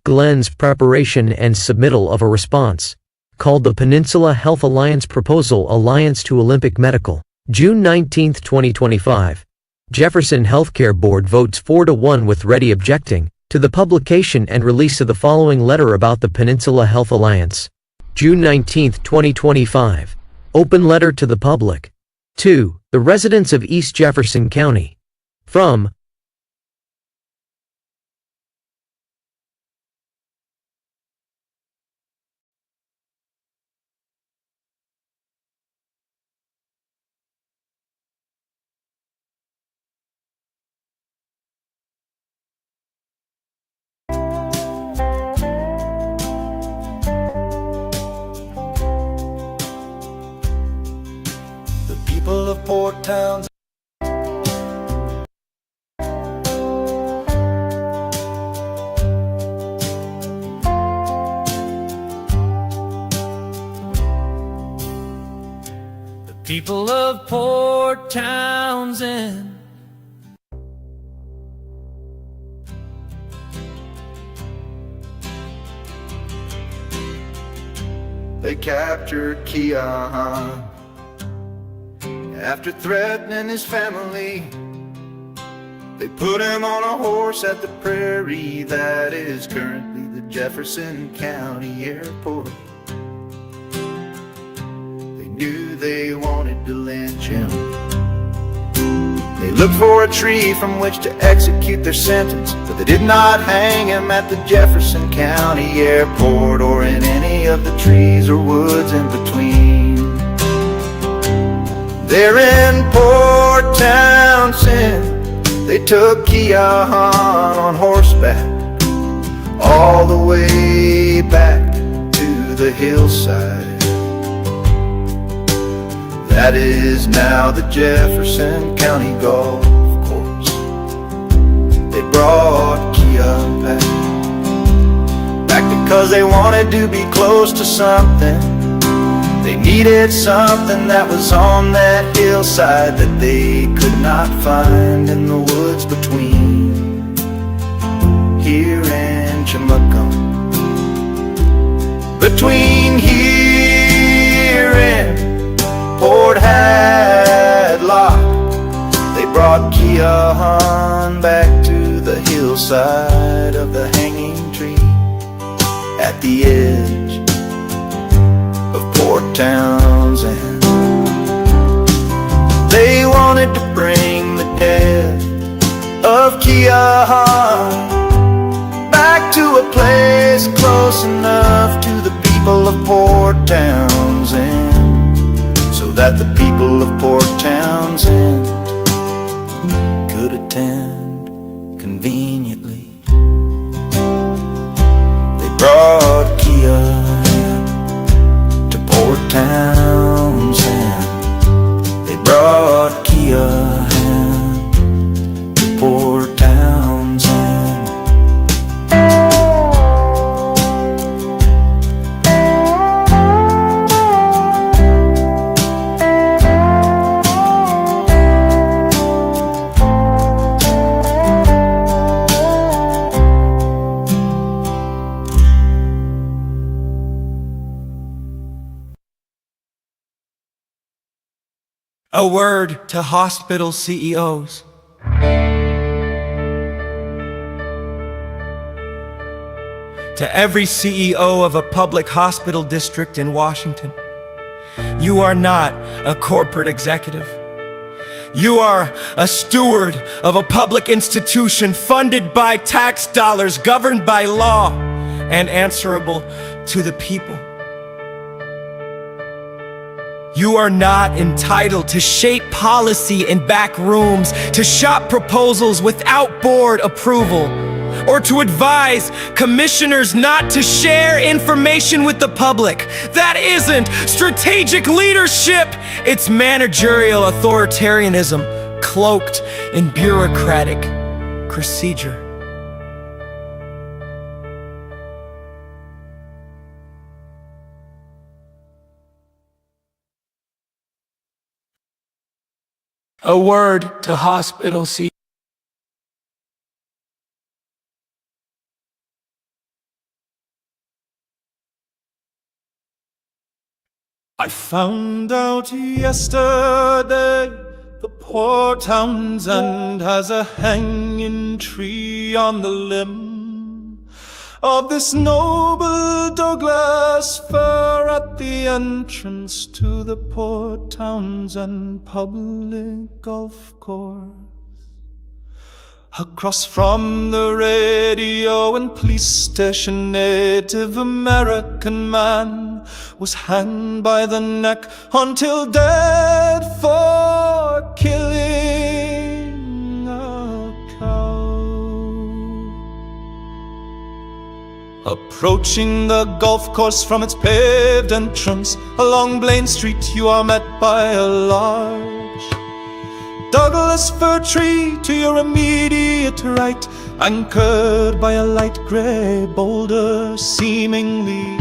Glenn's preparation and submittal of a response, called the Peninsula Health Alliance Proposal Alliance to Olympic Medical. June 19, 2025. Jefferson Healthcare Board votes 4-1 with Reddy objecting to the publication and release of the following letter about the Peninsula Health Alliance. June 19, 2025. Open letter to the public. To the residents of East Jefferson County. From the people of Port Townsend. The people of Port Townsend. They captured Keon after threatening his family. They put him on a horse at the prairie that is currently the Jefferson County Airport. They knew they wanted to lynch him. They looked for a tree from which to execute their sentence, but they did not hang him at the Jefferson County Airport or in any of the trees or woods in between. There in Port Townsend, they took Keon on horseback all the way back to the hillside that is now the Jefferson County Golf Course. They brought Keon back because they wanted to be close to something. They needed something that was on that hillside that they could not find in the woods between here and Chimacum. Between here and Port Hadlock, they brought Keon back to the hillside of the hanging tree at the edge of Port Townsend. They wanted to bring the death of Keon back to a place close enough to the people of Port Townsend, so that the people of Port Townsend could attend conveniently. They brought Keon to Port Townsend. They brought Keon to Port Townsend. A word to hospital CEOs. To every CEO of a public hospital district in Washington, you are not a corporate executive. You are a steward of a public institution funded by tax dollars, governed by law, and answerable to the people. You are not entitled to shape policy in back rooms, to shop proposals without board approval, or to advise commissioners not to share information with the public. That isn't strategic leadership. It's managerial authoritarianism cloaked in bureaucratic procedure. A word to hospital CEOs. I found out yesterday the Port Townsend has a hanging tree on the limb of this noble Douglas fir at the entrance to the Port Townsend public golf course. Across from the radio and police station, Native American man was hanged by the neck until dead for killing a cow. Approaching the golf course from its paved entrance, along Blaine Street you are met by a large Douglas fir tree to your immediate right, anchored by a light grey boulder, seemingly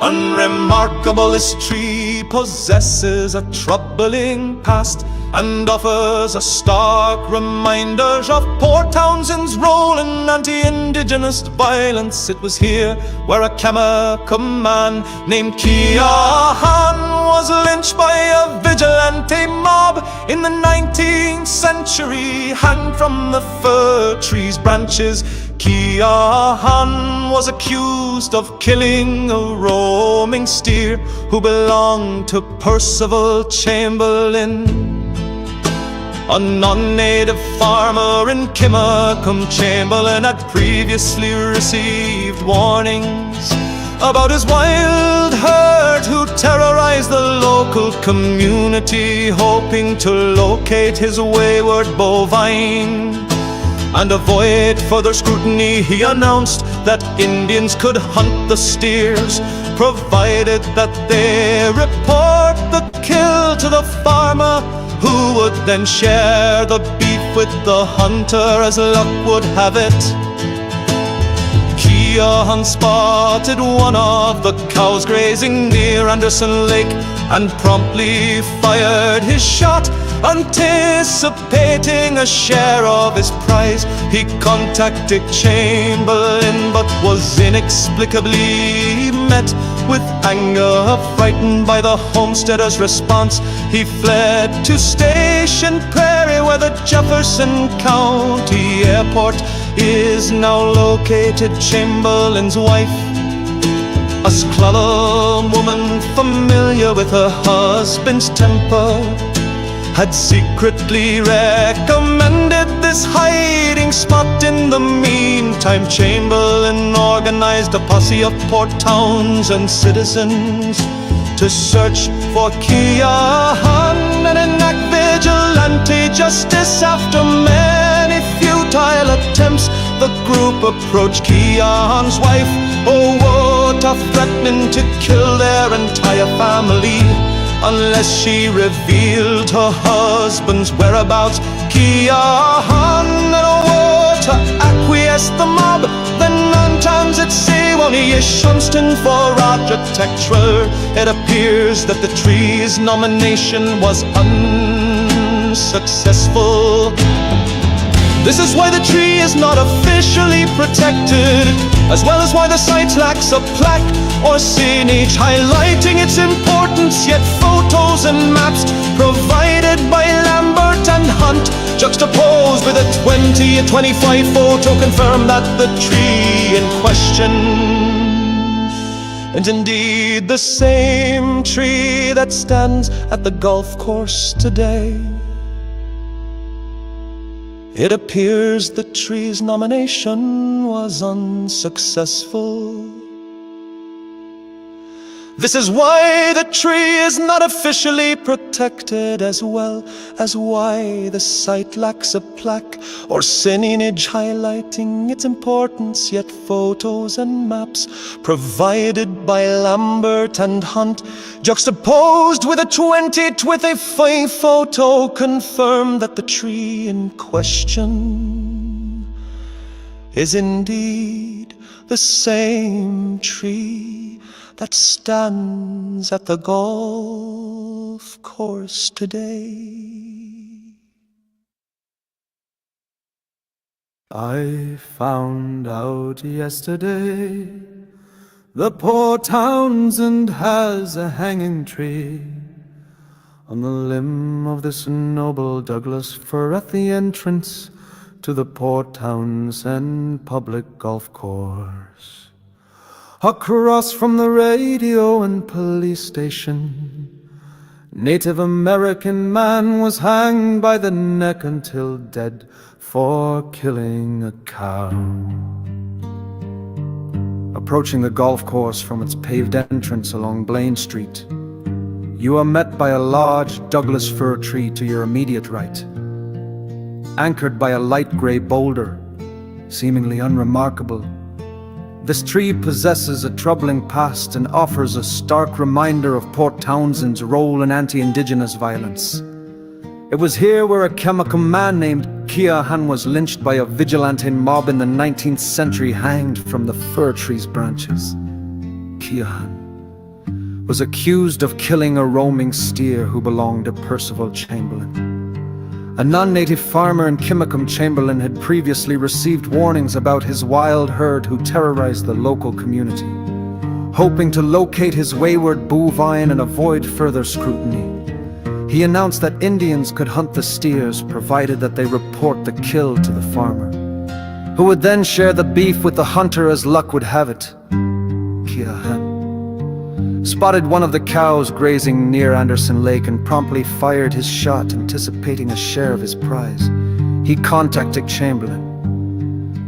unremarkable. This tree possesses a troubling past and offers a stark reminder of Port Townsend's role in anti-indigenous violence. It was here where a Kamaka man named Keahan was lynched by a vigilante mob in the 19th century. Hanged from the fir tree's branches, Keahan was accused of killing a roaming steer who belonged to Percival Chamberlain, a non-native farmer in Kimacum. Chamberlain had previously received warnings about his wild herd who terrorized the local community, hoping to locate his wayward bovine and avoid further scrutiny. He announced that Indians could hunt the steers, provided that they report the kill to the farmer, who would then share the beef with the hunter as luck would have it. Keahan spotted one of the cows grazing near Anderson Lake and promptly fired his shot, anticipating a share of his prize. He contacted Chamberlain but was inexplicably met with anger. Frightened by the homesteader's response, he fled to Station Prairie, where the Jefferson County Airport is now located. Chamberlain's wife, a Sclala woman familiar with her husband's temper, had secretly recommended this hiding spot. In the meantime, Chamberlain organized a posse of Port Townsend citizens to search for Keahan and enact vigilante justice. After many futile attempts, the group approached Keahan's wife, Owota, threatening to kill their entire family unless she revealed her husband's whereabouts. Keahan and Owota acquiesced the mob, then Nantan's at Sewanee Shunston for architecture. It appears that the tree's nomination was unsuccessful. This is why the tree is not officially protected, as well as why the site lacks a plaque or signage highlighting its importance. Yet photos and maps provided by Lambert and Hunt, juxtaposed with a 2025 photo, confirm that the tree in question is indeed the same tree that stands at the golf course today. It appears the tree's nomination was unsuccessful. This is why the tree is not officially protected, as well as why the site lacks a plaque or signage highlighting its importance. Yet photos and maps provided by Lambert and Hunt, juxtaposed with a 2025 photo, confirm that the tree in question is indeed the same tree that stands at the golf course today. I found out yesterday The Port Townsend has a hanging tree on the limb of this noble Douglas fir at the entrance to the Port Townsend public golf course. Across from the radio and police station, Native American man was hanged by the neck until dead for killing a cow. Approaching the golf course from its paved entrance along Blaine Street, you are met by a large Douglas fir tree to your immediate right, anchored by a light gray boulder, seemingly unremarkable. This tree possesses a troubling past and offers a stark reminder of Port Townsend's role in anti-indigenous violence. It was here where a chemical man named Keahan was lynched by a vigilante mob in the 19th century, hanged from the fir tree's branches. Keahan was accused of killing a roaming steer who belonged to Percival Chamberlain. A non-native farmer in Kimicum. Chamberlain had previously received warnings about his wild herd who terrorized the local community. Hoping to locate his wayward bovine and avoid further scrutiny, he announced that Indians could hunt the steers provided that they report the kill to the farmer, who would then share the beef with the hunter as luck would have it. Keahan spotted one of the cows grazing near Anderson Lake and promptly fired his shot, anticipating a share of his prize. He contacted Chamberlain,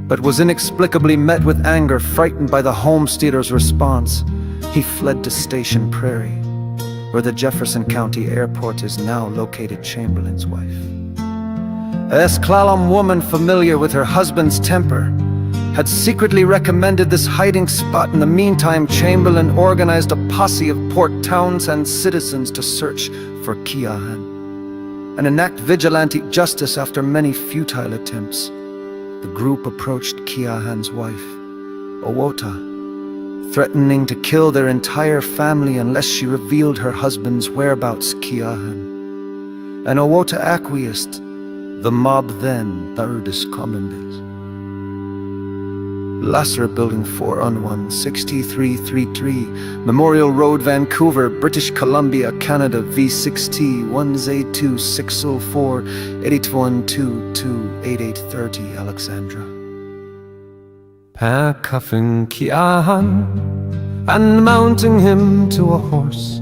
but was inexplicably met with anger. Frightened by the homesteader's response, he fled to Station Prairie, where the Jefferson County Airport is now located. Chamberlain's wife, a Esclallam woman familiar with her husband's temper, had secretly recommended this hiding spot. In the meantime, Chamberlain organized a posse of Port Townsend citizens to search for Keahan and enact vigilante justice. After many futile attempts, the group approached Keahan's wife, Owota, threatening to kill their entire family unless she revealed her husband's whereabouts. Keahan and Owota acquiesced. The mob then third is common bills. Lasser Building 4-on-1, 6333 Memorial Road, Vancouver, British Columbia, Canada, V6T 1Z2604 81228830 Alexandra. Cuffing Keahan and mounting him to a horse,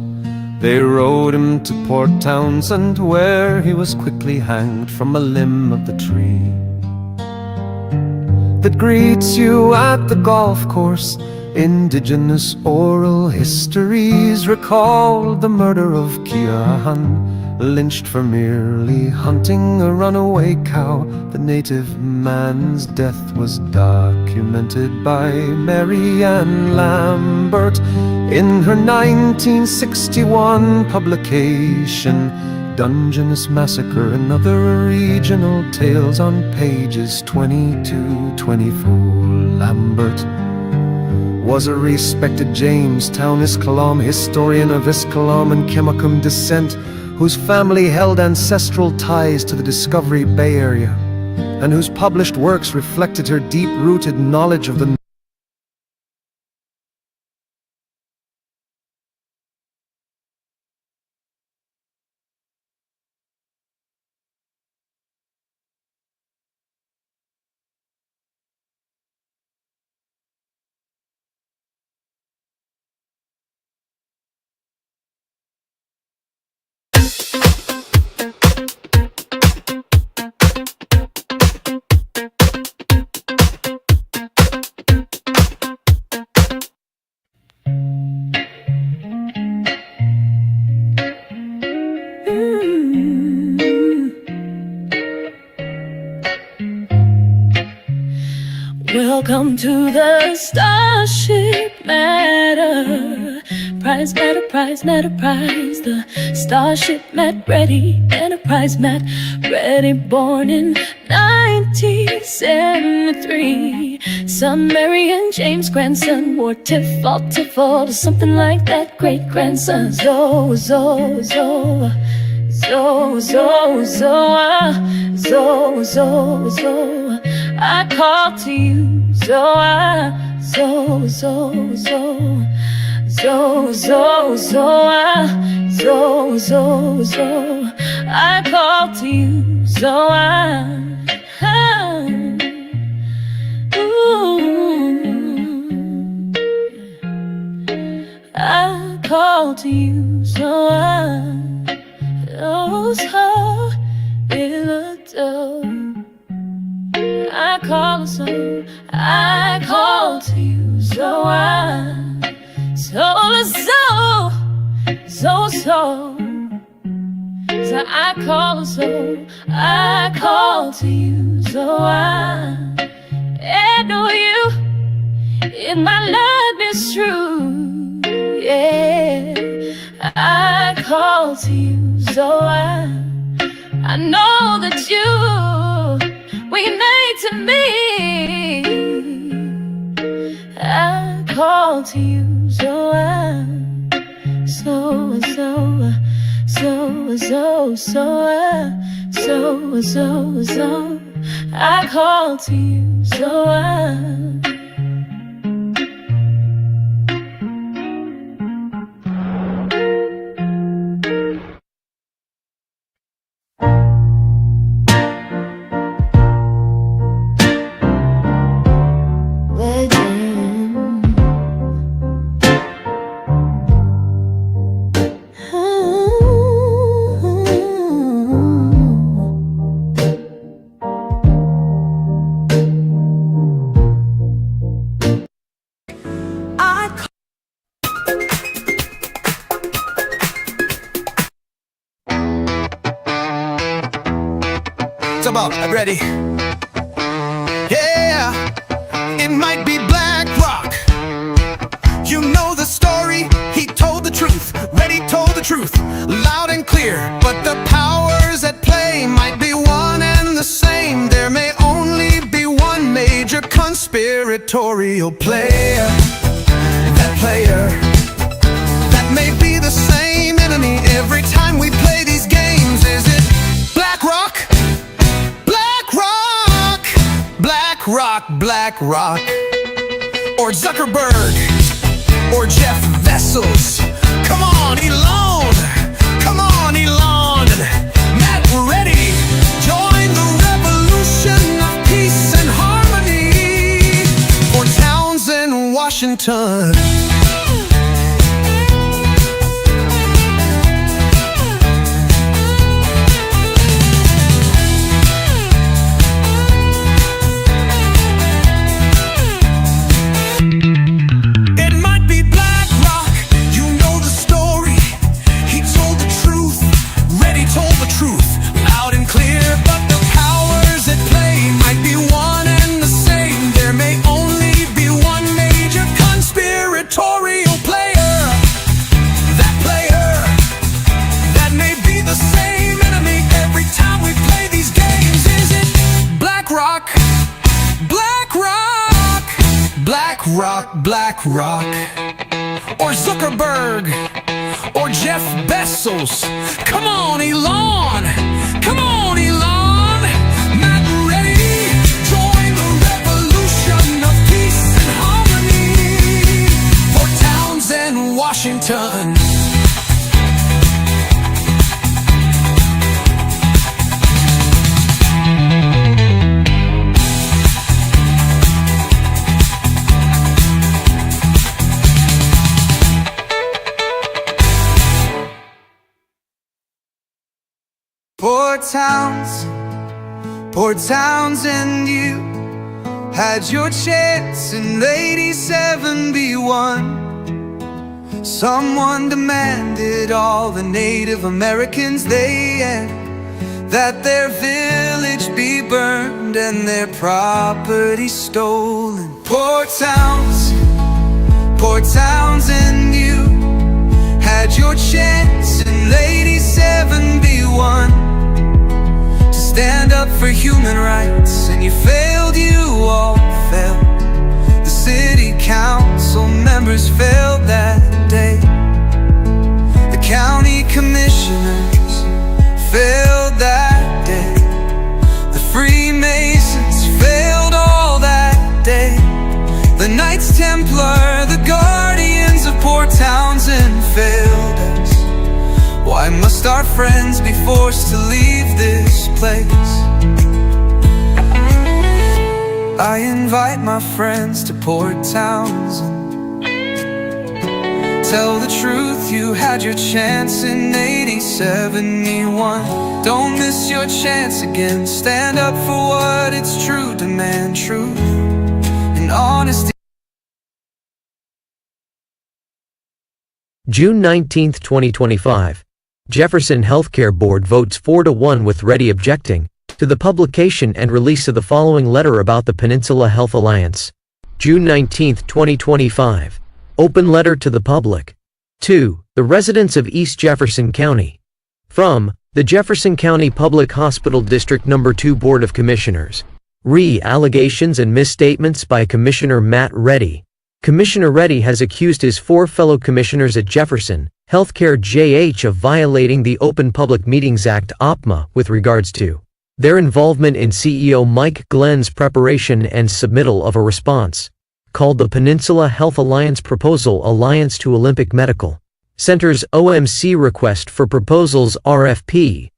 they rode him to Port Townsend, where he was quickly hanged from a limb of the tree that greets you at the golf course. Indigenous oral histories recall the murder of Keahan, lynched for merely hunting a runaway cow. The native man's death was documented by Mary Ann Lambert in her 1961 publication, Dungeness Massacre and Other Regional Tales, on pages 22-24. Lambert was a respected Jamestown Iskalom historian of Iskalom and Kimicum descent, whose family held ancestral ties to the Discovery Bay Area, and whose published works reflected her deep-rooted knowledge of the Welcome to the Starship Matter. Prize matter, prize matter, prize. The Starship Mat Ready, Enterprise Mat Ready, born in 1973. Son Mary and James' grandson wore tiff-all to something like that. Great-grandson Zoa, Zoa, Zoa, Zoa, Zoa, Zoa, Zoa, Zoa, Zoa. I call to you, so I call to you, so I call to you, so it'll do. I call to you, so I call to you, so I call to you, so I know you in my love is true, yeah. I call to you, so I know that you were made to me. I call to you, so I call to you, so I'm ready. Yeah, it might be Black Rock. You know the story. He told the truth. Ready told the truth, loud and clear. But the powers at play might be one and the same. There may only be one major conspiratorial player. That player that may be the same enemy every time we play these games. Is it Black Rock? Black Rock, or Zuckerberg, or Jeff Bezos. Come on, Elon! Come on, Elon! Matt Ready, join the revolution of peace and harmony. Port Townsend, Washington. Black Rock, or Zuckerberg, or Jeff Bezos. Come on, Elon! Come on, Elon! Matt Ready, join the revolution of peace and harmony. Port Townsend, Washington. Port Townsend, you had your chance in '87 be won. Someone demanded all the Native Americans they had, that their village be burned and their property stolen. Port Townsend, you had your chance in '87 be won. Stand up for human rights, and you failed, you all failed. The city council members failed that day. The county commissioners failed that day. The Freemasons failed all that day. The Knights Templar, the guardians of Port Townsend failed us. Why must our friends be forced to leave this place? I invite my friends to Port Townsend. Tell the truth, you had your chance in 80-71. Don't miss your chance again. Stand up for what it's true. Demand truth and honesty. June 19, 2025. Jefferson Healthcare Board votes 4-1 with Reddy objecting to the publication and release of the following letter about the Peninsula Health Alliance. June 19, 2025. Open letter to the public. To the residents of East Jefferson County. From the Jefferson County Public Hospital District No. 2 Board of Commissioners. Allegations and misstatements by Commissioner Matt Reddy. Commissioner Reddy has accused his 4 fellow commissioners at Jefferson Healthcare JH of violating the Open Public Meetings Act (OPMA) with regards to their involvement in CEO Mike Glenn's preparation and submittal of a response called the Peninsula Health Alliance Proposal Alliance to Olympic Medical Centers OMC Request for Proposals RFP.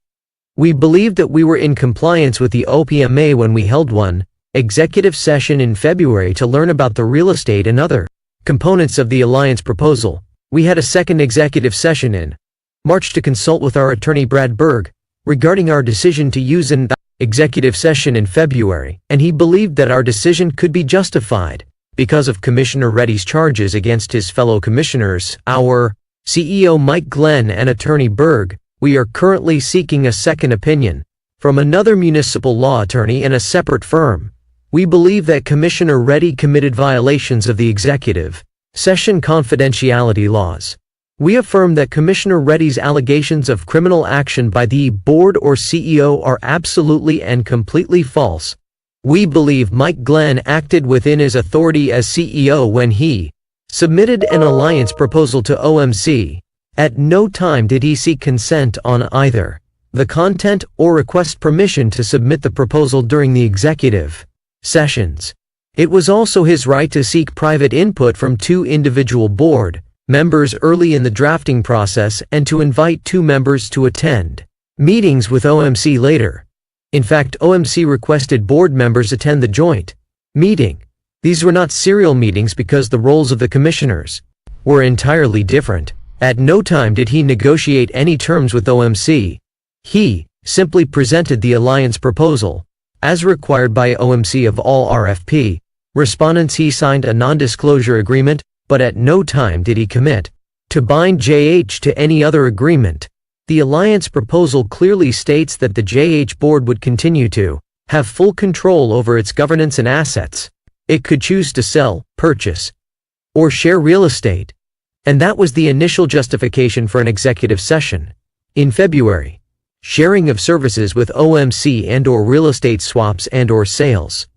We believed that we were in compliance with the OPMA when we held one executive session in February to learn about the real estate and other components of the alliance proposal. We had a second executive session in March to consult with our attorney Brad Berg regarding our decision to use an executive session in February, and he believed that our decision could be justified because of Commissioner Reddy's charges against his fellow commissioners, our CEO Mike Glenn and attorney Berg. We are currently seeking a second opinion from another municipal law attorney in a separate firm. We believe that Commissioner Reddy committed violations of the executive session confidentiality laws. We affirm that Commissioner Reddy's allegations of criminal action by the board or CEO are absolutely and completely false. We believe Mike Glenn acted within his authority as CEO when he submitted an alliance proposal to OMC. At no time did he seek consent on either the content or request permission to submit the proposal during the executive sessions. It was also his right to seek private input from 2 individual board members early in the drafting process and to invite 2 members to attend meetings with OMC later. In fact, OMC requested board members attend the joint meeting. These were not serial meetings because the roles of the commissioners were entirely different. At no time did he negotiate any terms with OMC. He simply presented the alliance proposal as required by OMC of all RFP respondents. He signed a non-disclosure agreement, but at no time did he commit to bind JH to any other agreement. The alliance proposal clearly states that the JH board would continue to have full control over its governance and assets. It could choose to sell, purchase, or share real estate. And that was the initial justification for an executive session. In February, sharing of services with OMC and/or real estate swaps and/or sales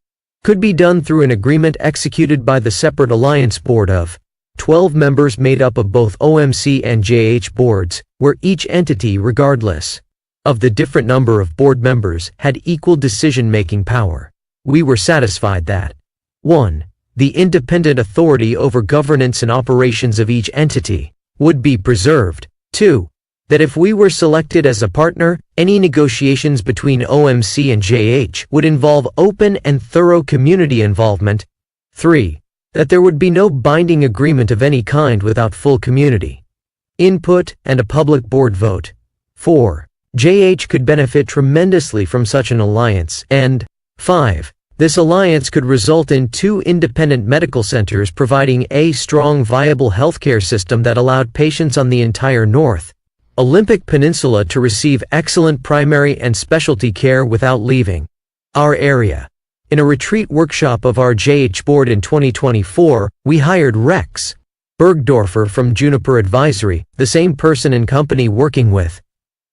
could be done through an agreement executed by the separate alliance board of 12 members made up of both OMC and JH boards, where each entity, regardless of the different number of board members, had equal decision-making power. We were satisfied that 1. The independent authority over governance and operations of each entity would be preserved. 2. That if we were selected as a partner, any negotiations between OMC and JH would involve open and thorough community involvement. 3. That there would be no binding agreement of any kind without full community input and a public board vote. 4. JH could benefit tremendously from such an alliance. And 5. This alliance could result in 2 independent medical centers providing a strong, viable healthcare system that allowed patients on the entire North Olympic Peninsula to receive excellent primary and specialty care without leaving our area. In a retreat workshop of our JH board in 2024, we hired Rex Bergdorfer from Juniper Advisory, the same person and company working with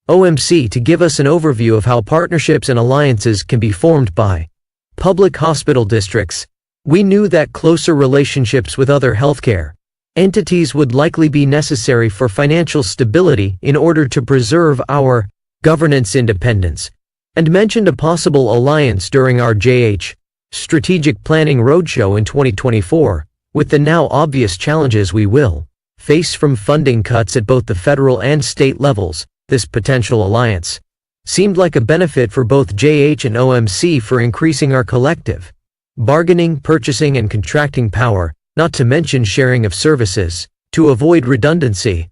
OMC, to give us an overview of how partnerships and alliances can be formed by public hospital districts. We knew that closer relationships with other healthcare entities would likely be necessary for financial stability in order to preserve our governance independence, and mentioned a possible alliance during our JH strategic planning roadshow in 2024, with the now obvious challenges we will face from funding cuts at both the federal and state levels. This potential alliance seemed like a benefit for both JH and OMC for increasing our collective bargaining, purchasing, and contracting power, not to mention sharing of services, to avoid redundancy.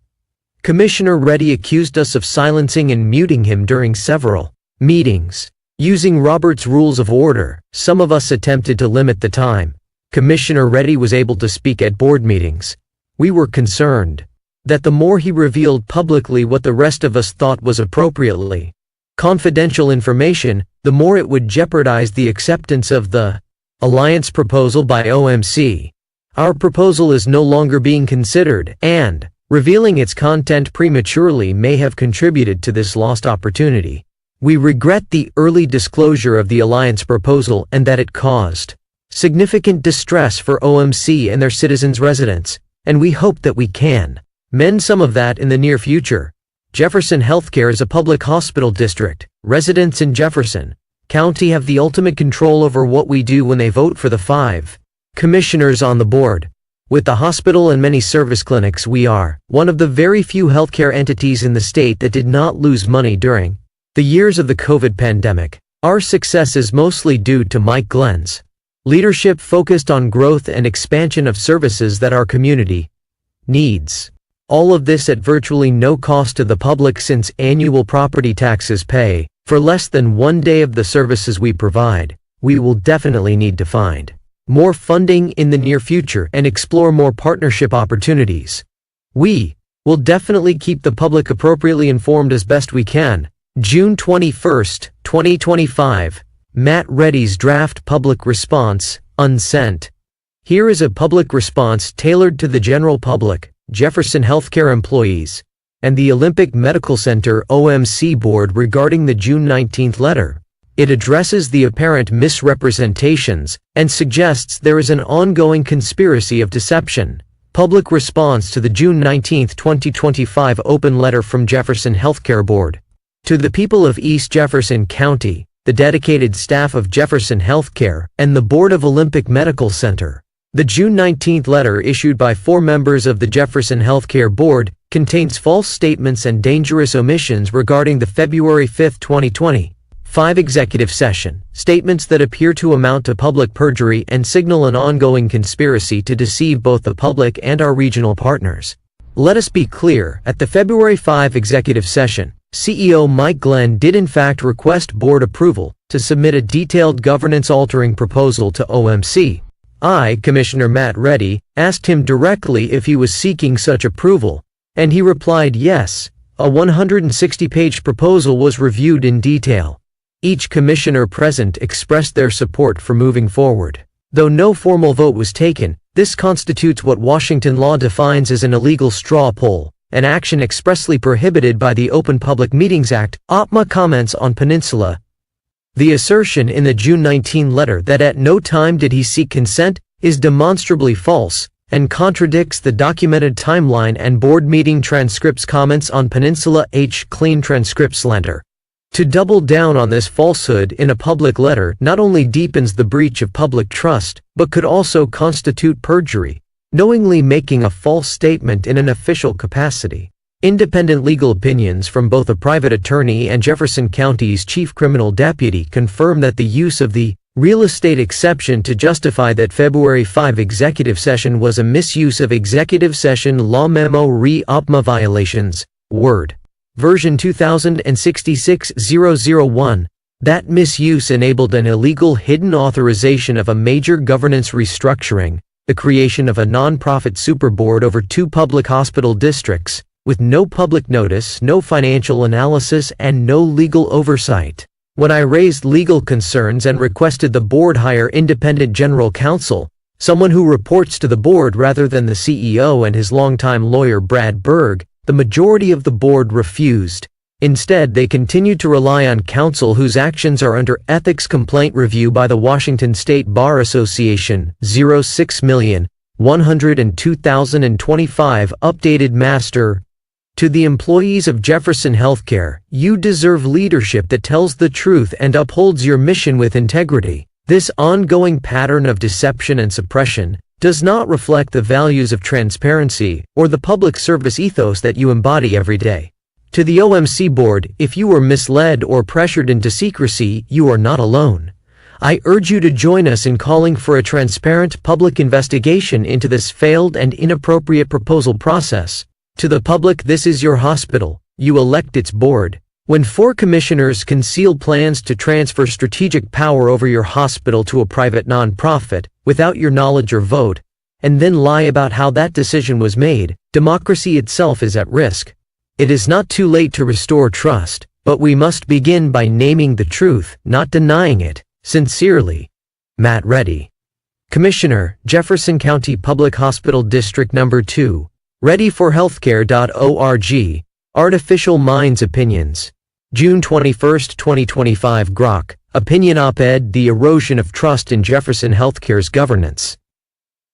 Commissioner Reddy accused us of silencing and muting him during several meetings. Using Robert's Rules of Order, some of us attempted to limit the time Commissioner Reddy was able to speak at board meetings. We were concerned that the more he revealed publicly what the rest of us thought was appropriately confidential information, the more it would jeopardize the acceptance of the alliance proposal by OMC. Our proposal is no longer being considered, and revealing its content prematurely may have contributed to this lost opportunity. We regret the early disclosure of the alliance proposal and that it caused significant distress for OMC and their citizens residents, and we hope that we can mend some of that in the near future. Jefferson Healthcare is a public hospital district. Residents in Jefferson County have the ultimate control over what we do when they vote for the 5 commissioners on the board. With the hospital and many service clinics, we are one of the very few healthcare entities in the state that did not lose money during the years of the COVID pandemic. Our success is mostly due to Mike Glenn's leadership focused on growth and expansion of services that our community needs. All of this at virtually no cost to the public, since annual property taxes pay for less than 1 day of the services we provide. We will definitely need to find more funding in the near future and explore more partnership opportunities. We will definitely keep the public appropriately informed as best we can. June 21, 2025. Matt Reddy's draft public response, unsent. Here is a public response tailored to the general public, Jefferson Healthcare employees, and the Olympic Medical Center OMC board regarding the June 19 letter. It addresses the apparent misrepresentations and suggests there is an ongoing conspiracy of deception. Public response to the June 19, 2025 open letter from Jefferson Healthcare Board. To the people of East Jefferson County, the dedicated staff of Jefferson Healthcare, and the Board of Olympic Medical Center. The June 19 letter issued by 4 members of the Jefferson Healthcare Board contains false statements and dangerous omissions regarding the February 5, 2025 executive session, statements that appear to amount to public perjury and signal an ongoing conspiracy to deceive both the public and our regional partners. Let us be clear, at the February 5 executive session, CEO Mike Glenn did in fact request board approval to submit a detailed governance-altering proposal to OMC. I, Commissioner Matt Reddy, asked him directly if he was seeking such approval, and he replied yes. A 160-page proposal was reviewed in detail. Each commissioner present expressed their support for moving forward. Though no formal vote was taken, this constitutes what Washington law defines as an illegal straw poll, an action expressly prohibited by the Open Public Meetings Act. OPMA comments on Peninsula. The assertion in the June 19 letter that at no time did he seek consent is demonstrably false and contradicts the documented timeline and board meeting transcripts. Comments on Peninsula clean transcripts letter. To double down on this falsehood in a public letter not only deepens the breach of public trust, but could also constitute perjury, knowingly making a false statement in an official capacity. Independent legal opinions from both a private attorney and Jefferson County's chief criminal deputy confirm that the use of the real estate exception to justify that February 5 executive session was a misuse of executive session law. Memo re OPMA violations, Word. Version 2066-001. That misuse enabled an illegal hidden authorization of a major governance restructuring, the creation of a non-profit superboard over 2 public hospital districts, with no public notice, no financial analysis, and no legal oversight. When I raised legal concerns and requested the board hire independent general counsel, someone who reports to the board rather than the CEO and his longtime lawyer Brad Berg, the majority of the board refused. Instead, they continued to rely on counsel whose actions are under ethics complaint review by the Washington State Bar Association. 06,102,025 Updated Master. To the employees of Jefferson Healthcare, you deserve leadership that tells the truth and upholds your mission with integrity. This ongoing pattern of deception and suppression does not reflect the values of transparency or the public service ethos that you embody every day. To the OMC board, if you were misled or pressured into secrecy, you are not alone. I urge you to join us in calling for a transparent public investigation into this failed and inappropriate proposal process. To the public, this is your hospital. You elect its board. When 4 commissioners conceal plans to transfer strategic power over your hospital to a private nonprofit without your knowledge or vote, and then lie about how that decision was made, democracy itself is at risk. It is not too late to restore trust, but we must begin by naming the truth, not denying it. Sincerely, Matt Reddy. Commissioner, Jefferson County Public Hospital District No. 2. readyforhealthcare.org. Artificial Minds Opinions. June 21, 2025. Grok. Opinion op-ed: The Erosion of Trust in Jefferson Healthcare's Governance.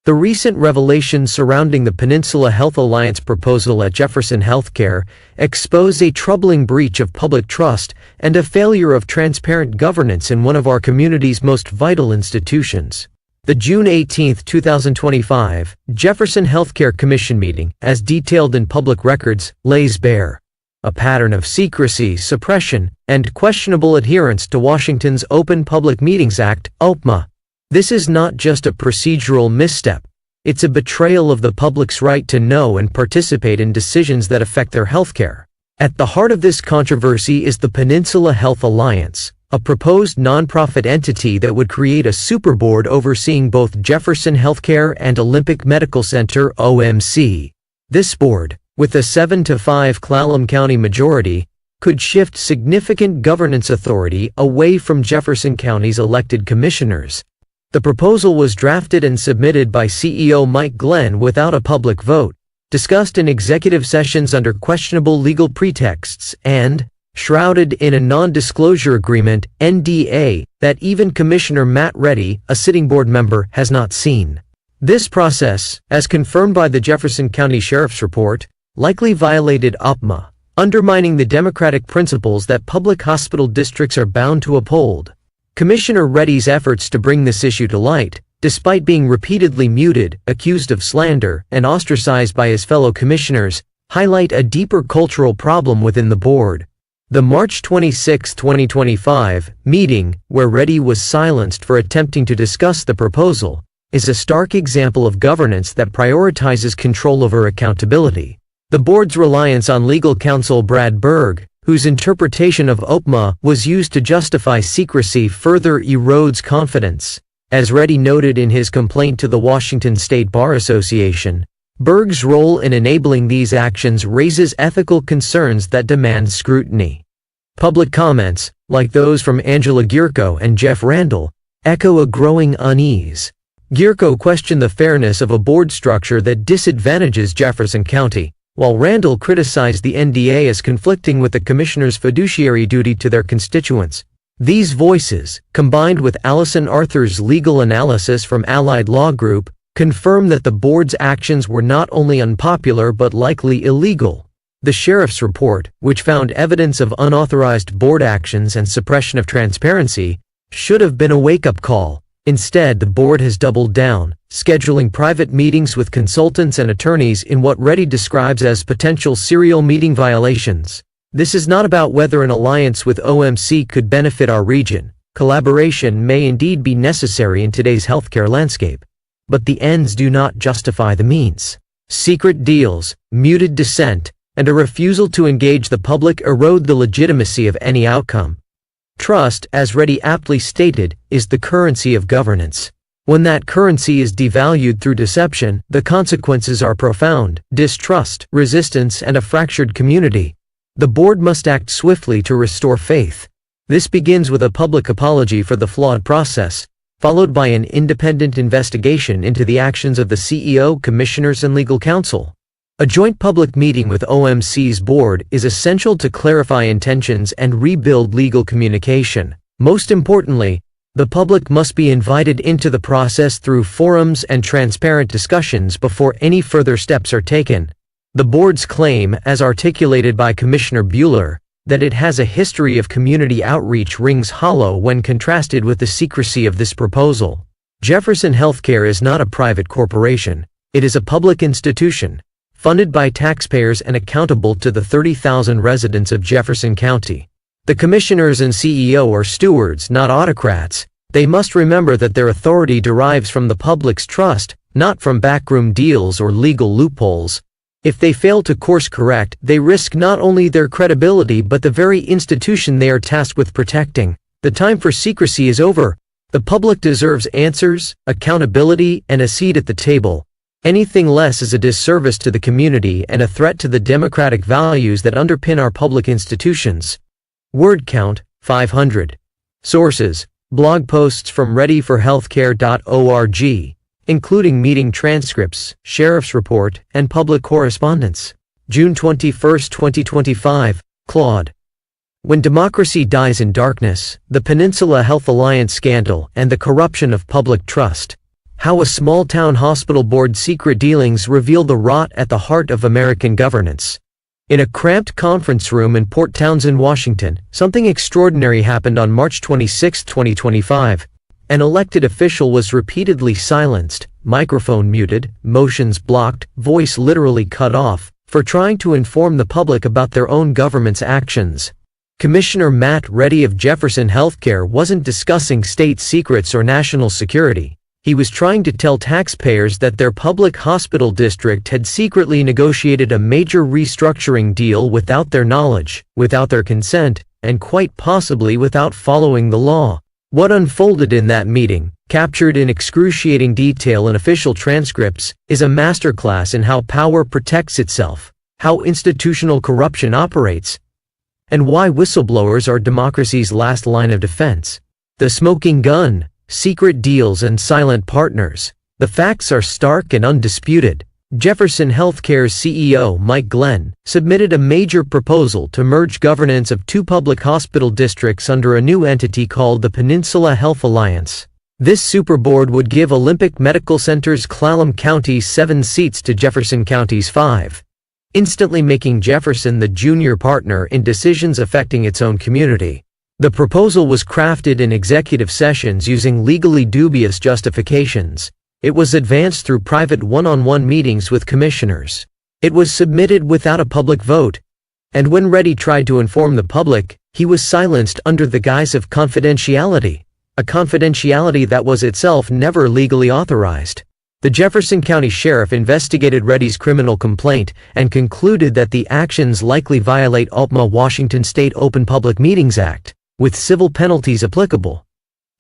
The recent revelations surrounding the Peninsula Health Alliance proposal at Jefferson Healthcare expose a troubling breach of public trust and a failure of transparent governance in one of our community's most vital institutions. The June 18, 2025, Jefferson Healthcare Commission meeting, as detailed in public records, lays bare a pattern of secrecy, suppression, and questionable adherence to Washington's Open Public Meetings Act, OPMA. This is not just a procedural misstep, it's a betrayal of the public's right to know and participate in decisions that affect their healthcare. At the heart of this controversy is the Peninsula Health Alliance, a proposed nonprofit entity that would create a superboard overseeing both Jefferson Healthcare and Olympic Medical Center (OMC). This board, with a 7-5 Clallam County majority, could shift significant governance authority away from Jefferson County's elected commissioners. The proposal was drafted and submitted by CEO Mike Glenn without a public vote, discussed in executive sessions under questionable legal pretexts, and shrouded in a non-disclosure agreement (NDA) that even Commissioner Matt Reddy, a sitting board member, has not seen. This process, as confirmed by the Jefferson County Sheriff's report, likely violated OPMA, undermining the democratic principles that public hospital districts are bound to uphold. Commissioner Reddy's efforts to bring this issue to light, despite being repeatedly muted, accused of slander, and ostracized by his fellow commissioners, highlight a deeper cultural problem within the board. The March 26, 2025, meeting, where Reddy was silenced for attempting to discuss the proposal, is a stark example of governance that prioritizes control over accountability. The board's reliance on legal counsel Brad Berg, whose interpretation of OPMA was used to justify secrecy, further erodes confidence. As Reddy noted in his complaint to the Washington State Bar Association, Berg's role in enabling these actions raises ethical concerns that demand scrutiny. Public comments, like those from Angela Gierko and Jeff Randall, echo a growing unease. Gierko questioned the fairness of a board structure that disadvantages Jefferson County, while Randall criticized the NDA as conflicting with the commissioner's fiduciary duty to their constituents. These voices, combined with Allison Arthur's legal analysis from Allied Law Group, confirm that the board's actions were not only unpopular but likely illegal. The sheriff's report, which found evidence of unauthorized board actions and suppression of transparency, should have been a wake-up call. Instead, the board has doubled down, scheduling private meetings with consultants and attorneys in what Reddy describes as potential serial meeting violations. This is not about whether an alliance with OMC could benefit our region. Collaboration may indeed be necessary in today's healthcare landscape, but the ends do not justify the means. Secret deals, muted dissent, and a refusal to engage the public erode the legitimacy of any outcome. Trust, as Reddy aptly stated, is the currency of governance. When that currency is devalued through deception, the consequences are profound: distrust, resistance, and a fractured community. The board must act swiftly to restore faith. This begins with a public apology for the flawed process, followed by an independent investigation into the actions of the CEO, commissioners, and legal counsel. A joint public meeting with OMC's board is essential to clarify intentions and rebuild legal communication. Most importantly, the public must be invited into the process through forums and transparent discussions before any further steps are taken. The board's claim, as articulated by Commissioner Bueller, That it has a history of community outreach rings hollow when contrasted with the secrecy of this proposal. Jefferson Healthcare is not a private corporation. It is a public institution, funded by taxpayers and accountable to the 30,000 residents of Jefferson County. The commissioners and CEO are stewards, not autocrats. They must remember that their authority derives from the public's trust, not from backroom deals or legal loopholes. If they fail to course correct, they risk not only their credibility but the very institution they are tasked with protecting. The time for secrecy is over. The public deserves answers, accountability, and a seat at the table. Anything less is a disservice to the community and a threat to the democratic values that underpin our public institutions. Word count, 500. Sources: blog posts from readyforhealthcare.org, including meeting transcripts, sheriff's report, and public correspondence. June 21, 2025, Claude. When democracy dies in darkness, the Peninsula Health Alliance scandal and the corruption of public trust. How a small-town hospital board's secret dealings reveal the rot at the heart of American governance. In a cramped conference room in Port Townsend, Washington, something extraordinary happened on March 26, 2025. An elected official was repeatedly silenced, microphone muted, motions blocked, voice literally cut off, for trying to inform the public about their own government's actions. Commissioner Matt Reddy of Jefferson Healthcare wasn't discussing state secrets or national security. He was trying to tell taxpayers that their public hospital district had secretly negotiated a major restructuring deal without their knowledge, without their consent, and quite possibly without following the law. What unfolded in that meeting, captured in excruciating detail in official transcripts, is a masterclass in how power protects itself, how institutional corruption operates, and why whistleblowers are democracy's last line of defense. The smoking gun, secret deals and silent partners. The facts are stark and undisputed. Jefferson Healthcare's CEO Mike Glenn submitted a major proposal to merge governance of two public hospital districts under a new entity called the Peninsula Health Alliance. This superboard would give Olympic Medical Center's Clallam County's 7 seats to Jefferson County's 5, instantly making Jefferson the junior partner in decisions affecting its own community. The proposal was crafted in executive sessions using legally dubious justifications. It was advanced through private one-on-one meetings with commissioners. It was submitted without a public vote. And when Reddy tried to inform the public, he was silenced under the guise of confidentiality, a confidentiality that was itself never legally authorized. The Jefferson County Sheriff investigated Reddy's criminal complaint and concluded that the actions likely violate ALPMA Washington State Open Public Meetings Act, with civil penalties applicable.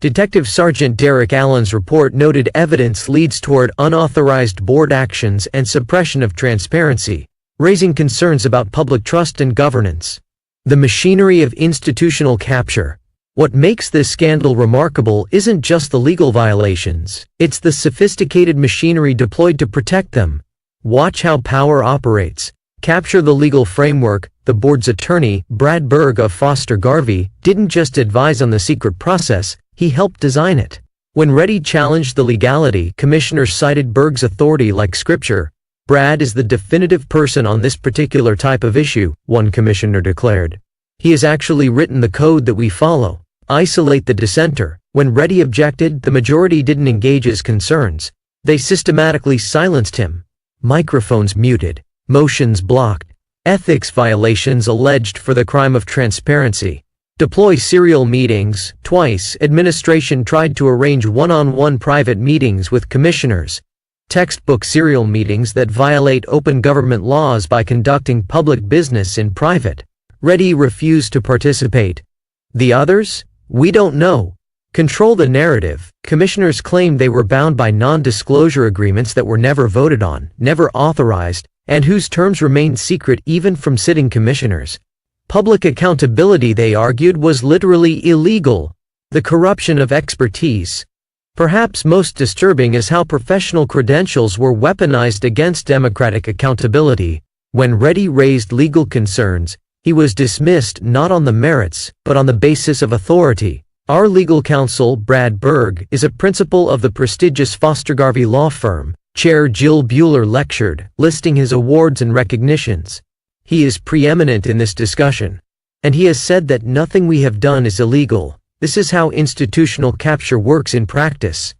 Detective Sergeant Derek Allen's report noted evidence leads toward unauthorized board actions and suppression of transparency, raising concerns about public trust and governance. The machinery of institutional capture. What makes this scandal remarkable isn't just the legal violations, it's the sophisticated machinery deployed to protect them. Watch how power operates. Capture the legal framework. The board's attorney, Brad Berg of Foster Garvey, didn't just advise on the secret process, he helped design it. When Reddy challenged the legality, commissioners cited Berg's authority like scripture. Brad is the definitive person on this particular type of issue, one commissioner declared. He has actually written the code that we follow. Isolate the dissenter. When Reddy objected, the majority didn't engage his concerns. They systematically silenced him. Microphones muted. Motions blocked. Ethics violations alleged for the crime of transparency. Deploy serial meetings. Twice, administration tried to arrange one-on-one private meetings with commissioners. Textbook serial meetings that violate open government laws by conducting public business in private. Reddy refused to participate. The others? We don't know. Control the narrative. Commissioners claimed they were bound by non-disclosure agreements that were never voted on, never authorized, and whose terms remained secret even from sitting commissioners. Public accountability, they argued, was literally illegal. The corruption of expertise. Perhaps most disturbing is how professional credentials were weaponized against democratic accountability. When Reddy raised legal concerns, he was dismissed not on the merits, but on the basis of authority. Our legal counsel, Brad Berg, is a principal of the prestigious Foster Garvey law firm. Chair Jill Bueller lectured, listing his awards and recognitions. He is preeminent in this discussion. And he has said that nothing we have done is illegal. This is how institutional capture works in practice.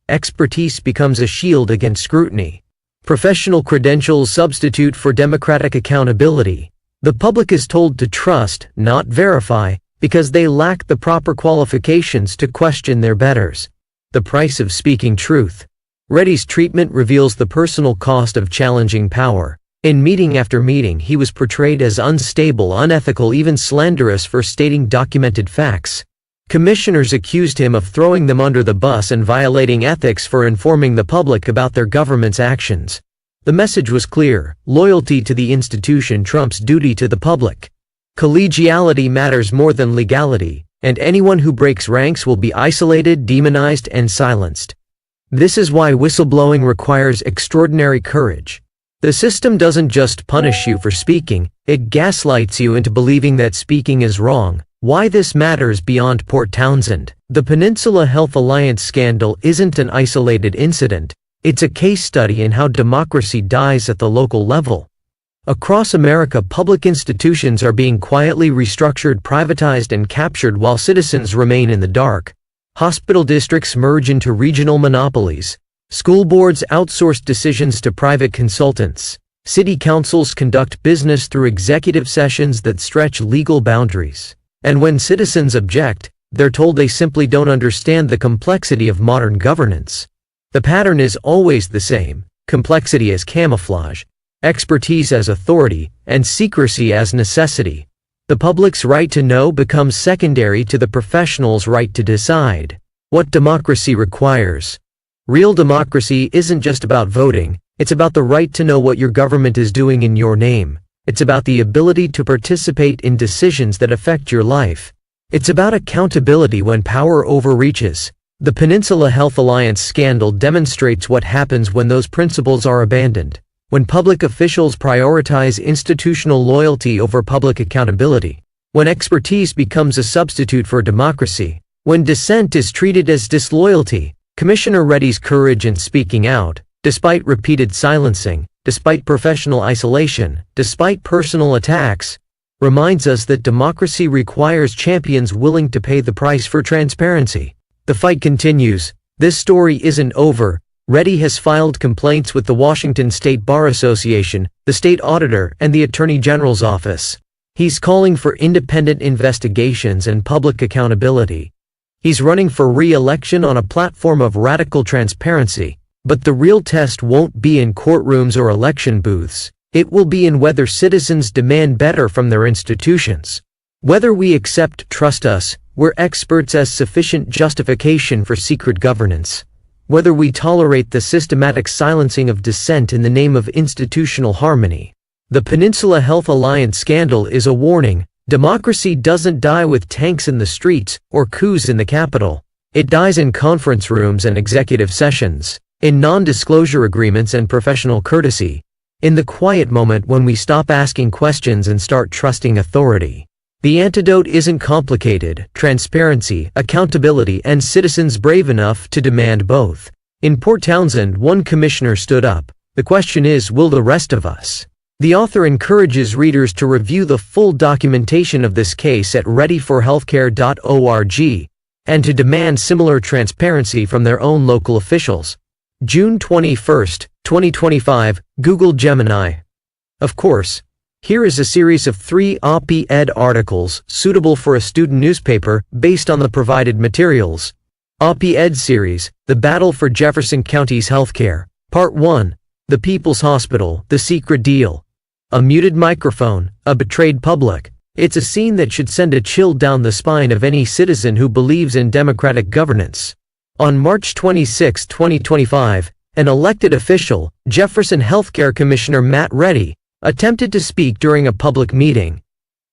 Expertise becomes a shield against scrutiny. Professional credentials substitute for democratic accountability. The public is told to trust, not verify, because they lack the proper qualifications to question their betters. The price of speaking truth. Reddy's treatment reveals the personal cost of challenging power. In meeting after meeting, he was portrayed as unstable, unethical, even slanderous for stating documented facts. Commissioners accused him of throwing them under the bus and violating ethics for informing the public about their government's actions. The message was clear: loyalty to the institution trumps duty to the public. Collegiality matters more than legality, and anyone who breaks ranks will be isolated, demonized, and silenced. This is why whistleblowing requires extraordinary courage. The system doesn't just punish you for speaking, it gaslights you into believing that speaking is wrong. Why this matters beyond Port Townsend. The Peninsula Health Alliance scandal isn't an isolated incident. It's a case study in how democracy dies at the local level. Across America, public institutions are being quietly restructured, privatized, and captured while citizens remain in the dark. Hospital districts merge into regional monopolies. School boards outsource decisions to private consultants. City councils conduct business through executive sessions that stretch legal boundaries. And when citizens object, they're told they simply don't understand the complexity of modern governance. The pattern is always the same: complexity as camouflage, expertise as authority, and secrecy as necessity. The public's right to know becomes secondary to the professionals' right to decide. What democracy requires. Real democracy isn't just about voting, it's about the right to know what your government is doing in your name. It's about the ability to participate in decisions that affect your life. It's about accountability when power overreaches. The Peninsula Health Alliance scandal demonstrates what happens when those principles are abandoned. When public officials prioritize institutional loyalty over public accountability. When expertise becomes a substitute for democracy. When dissent is treated as disloyalty. Commissioner Reddy's courage in speaking out, despite repeated silencing, despite professional isolation, despite personal attacks, reminds us that democracy requires champions willing to pay the price for transparency. The fight continues. This story isn't over. Reddy has filed complaints with the Washington State Bar Association, the state auditor, and the Attorney General's office. He's calling for independent investigations and public accountability. He's running for re-election on a platform of radical transparency. But the real test won't be in courtrooms or election booths. It will be in whether citizens demand better from their institutions. Whether we accept "trust us, we're experts" as sufficient justification for secret governance. Whether we tolerate the systematic silencing of dissent in the name of institutional harmony. The Peninsula Health Alliance scandal is a warning. Democracy doesn't die with tanks in the streets or coups in the Capitol. It dies in conference rooms and executive sessions, in non-disclosure agreements and professional courtesy, in the quiet moment when we stop asking questions and start trusting authority. The antidote isn't complicated: transparency, accountability, and citizens brave enough to demand both. In Port Townsend, one commissioner stood up. The question is, will the rest of us? The author encourages readers to review the full documentation of this case at readyforhealthcare.org and to demand similar transparency from their own local officials. June 21, 2025, Google Gemini. Of course, here is a series of 3 op-ed articles suitable for a student newspaper based on the provided materials. Op-ed series, The Battle for Jefferson County's Healthcare. Part 1, The People's Hospital, The Secret Deal. A muted microphone, a betrayed public. It's a scene that should send a chill down the spine of any citizen who believes in democratic governance. On March 26, 2025, an elected official, Jefferson Healthcare Commissioner Matt Reddy, attempted to speak during a public meeting.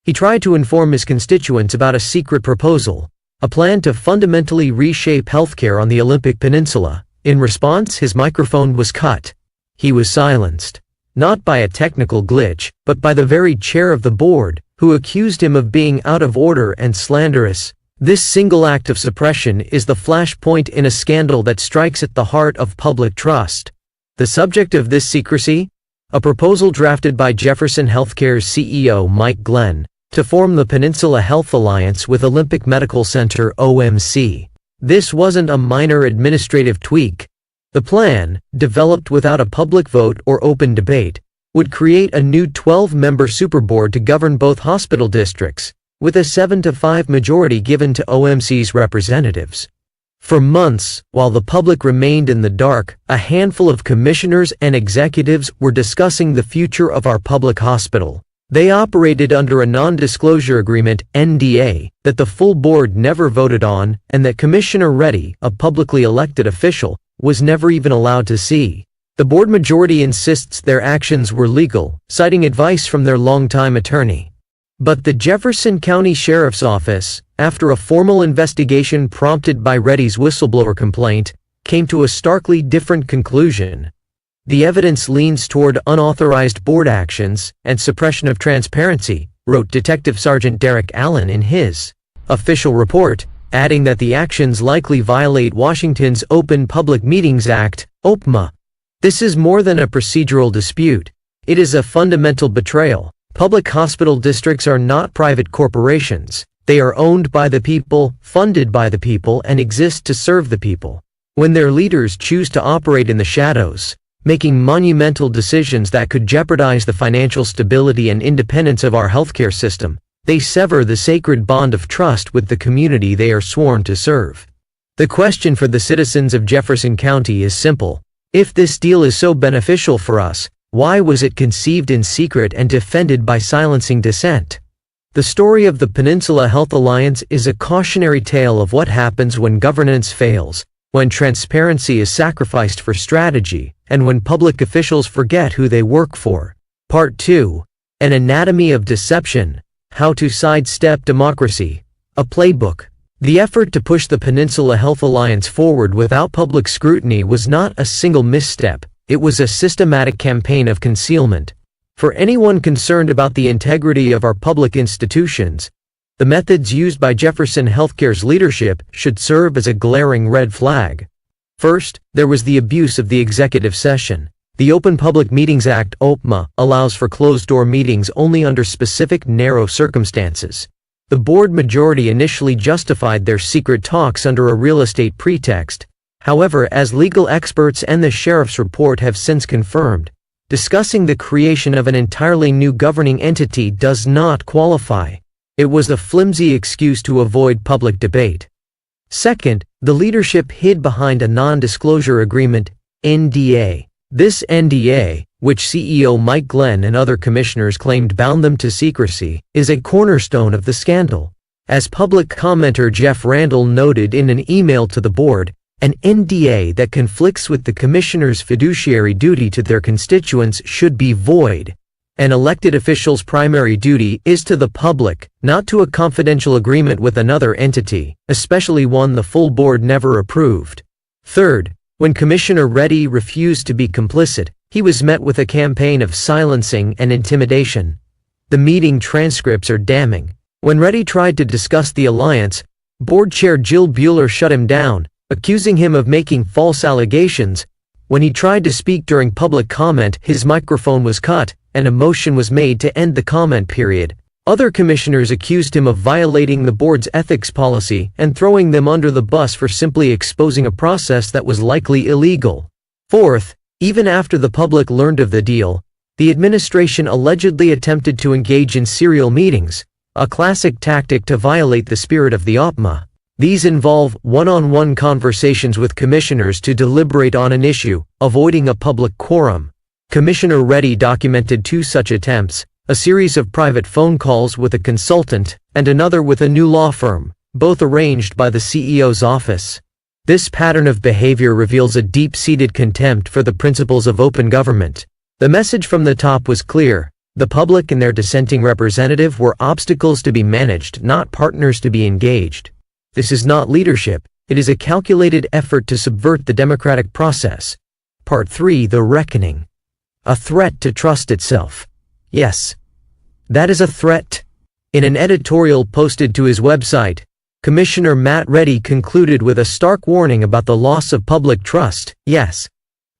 He tried to inform his constituents about a secret proposal, a plan to fundamentally reshape healthcare on the Olympic Peninsula. In response, his microphone was cut. He was silenced. Not by a technical glitch, but by the very chair of the board, who accused him of being out of order and slanderous. This single act of suppression is the flashpoint in a scandal that strikes at the heart of public trust. The subject of this secrecy? A proposal drafted by Jefferson Healthcare's CEO Mike Glenn, to form the Peninsula Health Alliance with Olympic Medical Center (OMC). This wasn't a minor administrative tweak. The plan, developed without a public vote or open debate, would create a new 12-member superboard to govern both hospital districts, with a 7-5 majority given to OMC's representatives. For months, while the public remained in the dark, a handful of commissioners and executives were discussing the future of our public hospital. They operated under a non-disclosure agreement (NDA) that the full board never voted on, and that Commissioner Reddy, a publicly elected official, was never even allowed to see. The board majority insists their actions were legal, citing advice from their longtime attorney. But the Jefferson County Sheriff's Office, after a formal investigation prompted by Reddy's whistleblower complaint, came to a starkly different conclusion. The evidence leans toward unauthorized board actions and suppression of transparency, wrote Detective Sergeant Derek Allen in his official report, adding that the actions likely violate Washington's Open Public Meetings Act, OPMA. This is more than a procedural dispute. It is a fundamental betrayal. Public hospital districts are not private corporations. They are owned by the people, funded by the people, and exist to serve the people. When their leaders choose to operate in the shadows, making monumental decisions that could jeopardize the financial stability and independence of our healthcare system, they sever the sacred bond of trust with the community they are sworn to serve. The question for the citizens of Jefferson County is simple. If this deal is so beneficial for us, why was it conceived in secret and defended by silencing dissent? The story of the Peninsula Health Alliance is a cautionary tale of what happens when governance fails, when transparency is sacrificed for strategy, and when public officials forget who they work for. Part 2. An Anatomy of Deception. How to Sidestep Democracy. A Playbook. The effort to push the Peninsula Health Alliance forward without public scrutiny was not a single misstep. It was a systematic campaign of concealment. For anyone concerned about the integrity of our public institutions, the methods used by Jefferson Healthcare's leadership should serve as a glaring red flag. First, there was the abuse of the executive session. The Open Public Meetings Act (OPMA) allows for closed-door meetings only under specific narrow circumstances. The board majority initially justified their secret talks under a real estate pretext. However, as legal experts and the sheriff's report have since confirmed, discussing the creation of an entirely new governing entity does not qualify. It was a flimsy excuse to avoid public debate. Second, the leadership hid behind a non-disclosure agreement, NDA. This NDA, which CEO Mike Glenn and other commissioners claimed bound them to secrecy, is a cornerstone of the scandal. As public commenter Jeff Randall noted in an email to the board, an NDA that conflicts with the commissioner's fiduciary duty to their constituents should be void. An elected official's primary duty is to the public, not to a confidential agreement with another entity, especially one the full board never approved. Third, when Commissioner Reddy refused to be complicit, he was met with a campaign of silencing and intimidation. The meeting transcripts are damning. When Reddy tried to discuss the alliance, board chair Jill Bueller shut him down, accusing him of making false allegations. When he tried to speak during public comment, his microphone was cut, and a motion was made to end the comment period. Other commissioners accused him of violating the board's ethics policy and throwing them under the bus for simply exposing a process that was likely illegal. Fourth, even after the public learned of the deal, the administration allegedly attempted to engage in serial meetings, a classic tactic to violate the spirit of the OPMA. These involve one-on-one conversations with commissioners to deliberate on an issue, avoiding a public quorum. Commissioner Reddy documented 2 such attempts, a series of private phone calls with a consultant, and another with a new law firm, both arranged by the CEO's office. This pattern of behavior reveals a deep-seated contempt for the principles of open government. The message from the top was clear. The public and their dissenting representative were obstacles to be managed, not partners to be engaged. This is not leadership, it is a calculated effort to subvert the democratic process. Part 3. The Reckoning. A threat to trust itself. Yes, that is a threat. In an editorial posted to his website, Commissioner Matt Reddy concluded with a stark warning about the loss of public trust. Yes,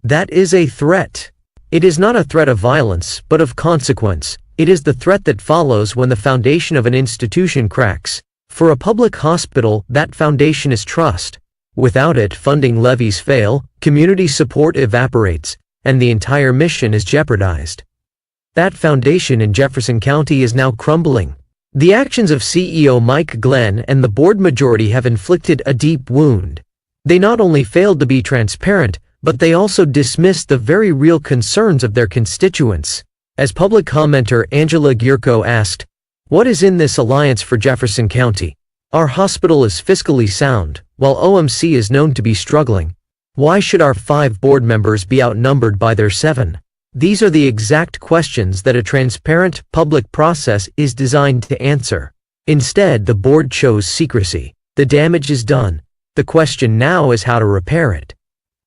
that is a threat. It is not a threat of violence, but of consequence. It is the threat that follows when the foundation of an institution cracks. For a public hospital, that foundation is trust. Without it, funding levies fail, community support evaporates, and the entire mission is jeopardized. That foundation in Jefferson County is now crumbling. The actions of CEO Mike Glenn and the board majority have inflicted a deep wound. They not only failed to be transparent, but they also dismissed the very real concerns of their constituents. As public commenter Angela Gierko asked, "What is in this alliance for Jefferson County? Our hospital is fiscally sound, while OMC is known to be struggling. Why should our 5 board members be outnumbered by their 7? These are the exact questions that a transparent, public process is designed to answer. Instead, the board chose secrecy. The damage is done. The question now is how to repair it.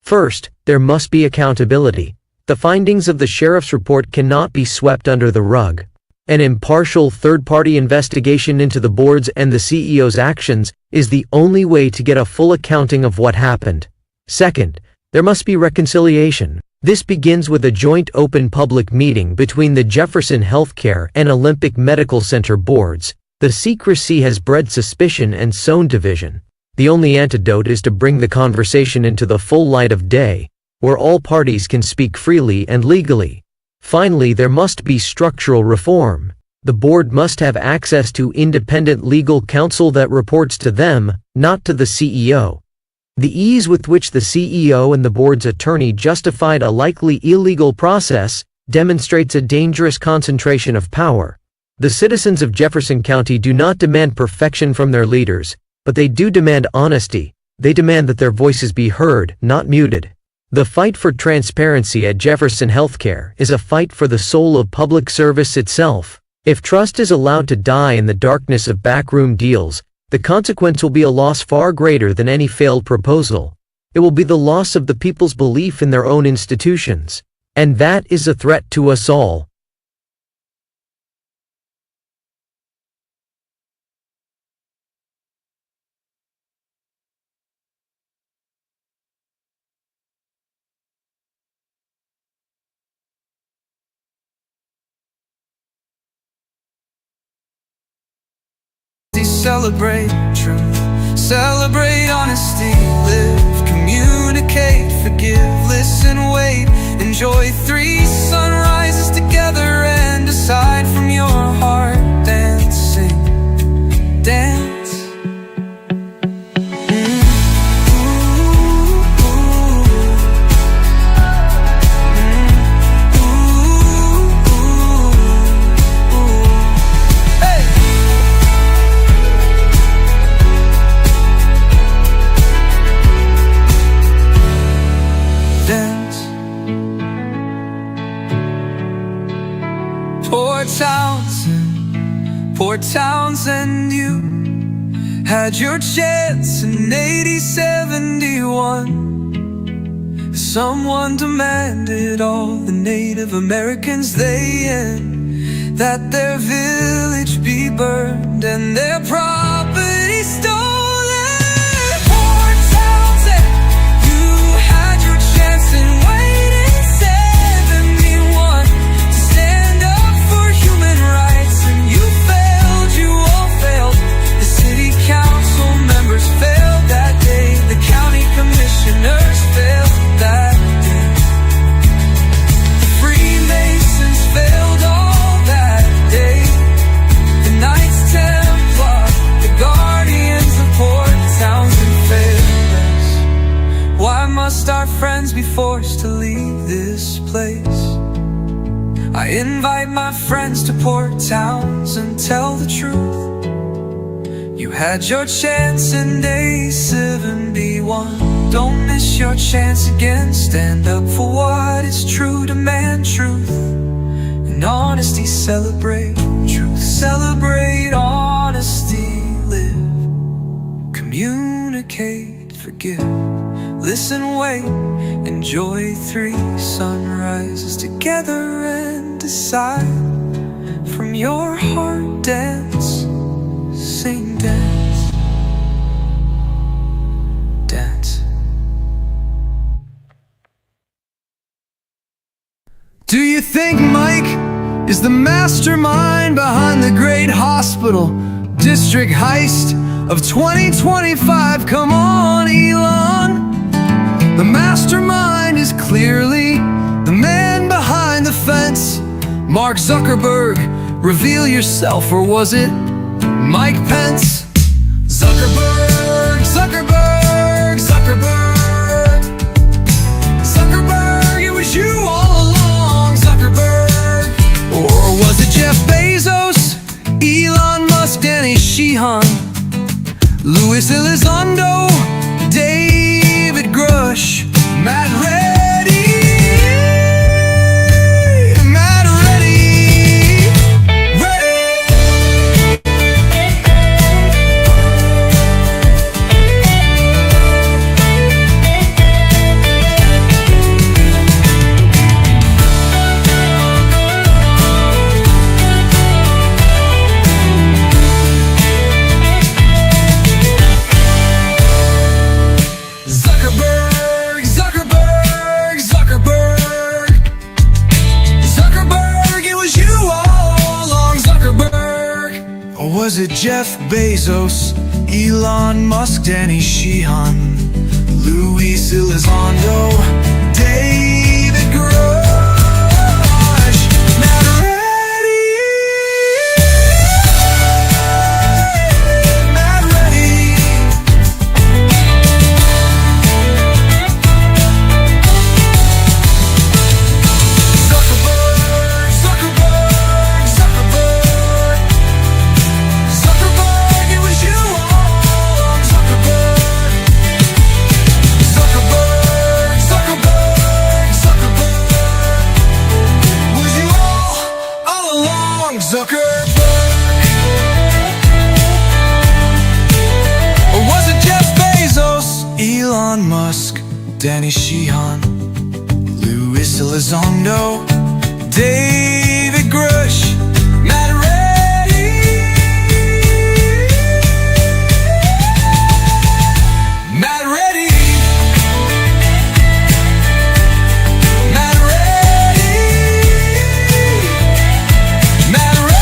First, there must be accountability. The findings of the sheriff's report cannot be swept under the rug. An impartial third-party investigation into the board's and the CEO's actions is the only way to get a full accounting of what happened. Second, there must be reconciliation. This begins with a joint open public meeting between the Jefferson Healthcare and Olympic Medical Center boards. The secrecy has bred suspicion and sown division. The only antidote is to bring the conversation into the full light of day, where all parties can speak freely and legally. Finally, there must be structural reform. The board must have access to independent legal counsel that reports to them, not to the CEO. The ease with which the CEO and the board's attorney justified a likely illegal process demonstrates a dangerous concentration of power. The citizens of Jefferson County do not demand perfection from their leaders, but they do demand honesty. They demand that their voices be heard, not muted. The fight for transparency at Jefferson Healthcare is a fight for the soul of public service itself. If trust is allowed to die in the darkness of backroom deals, the consequence will be a loss far greater than any failed proposal. It will be the loss of the people's belief in their own institutions. And that is a threat to us all. Celebrate truth, celebrate honesty, live, communicate, forgive, listen, wait, enjoy 3 sunrises together and decide from your heart. Dance, sing, dance. Port Townsend, you had your chance in 1871. Someone demanded all the Native Americans they end, that their village be burned and their property stolen. Port Townsend, you had your chance in 1871 to stand up for human rights, and you council members failed that day. The county commissioners failed that day. The Freemasons failed all that day. The Knights Templar, the guardians of Port Townsend failed us. Why must our friends be forced to leave this place? I invite my friends to Port Townsend, tell the truth. You had your chance in A7B1. Don't miss your chance again. Stand up for what is true, demand truth and honesty. Celebrate truth, celebrate honesty. Live, communicate, forgive, listen, wait, enjoy 3 sunrises together and decide from your heart. Dance, sing, dance, dance. Do you think Mike is was the mastermind behind the great hospital district heist of 2025. Come on, Elon. The mastermind is clearly the man behind the fence. Mark Zuckerberg, reveal yourself, or was it Mike Pence? Zuckerberg, Zuckerberg, Zuckerberg, Zuckerberg, it was you all along, Zuckerberg. Or was it Jeff Bezos, Elon Musk, Danny Sheehan, Luis Elizondo, David Grush, Matt Reddy, Matt Reddy, Zuckerberg, Zuckerberg, Zuckerberg, Zuckerberg, it was you all along, Zuckerberg. Or was it Jeff Bezos, Elon Musk, Danny Sheehan, Luis Elizondo, David Grush, Matt Reddy, Matt Reddy. Zuckerberg, Zuckerberg, Zuckerberg, Zuckerberg, it was you all along, Zuckerberg. Zuckerberg, Zuckerberg, Zuckerberg, was you all along, Zuckerberg? Or was it Jeff Bezos, Elon Musk, Danny Sheehan, Luis Elizondo, David Grush, Matt Reddy, Matt Reddy, Matt Reddy, Matt Reddy.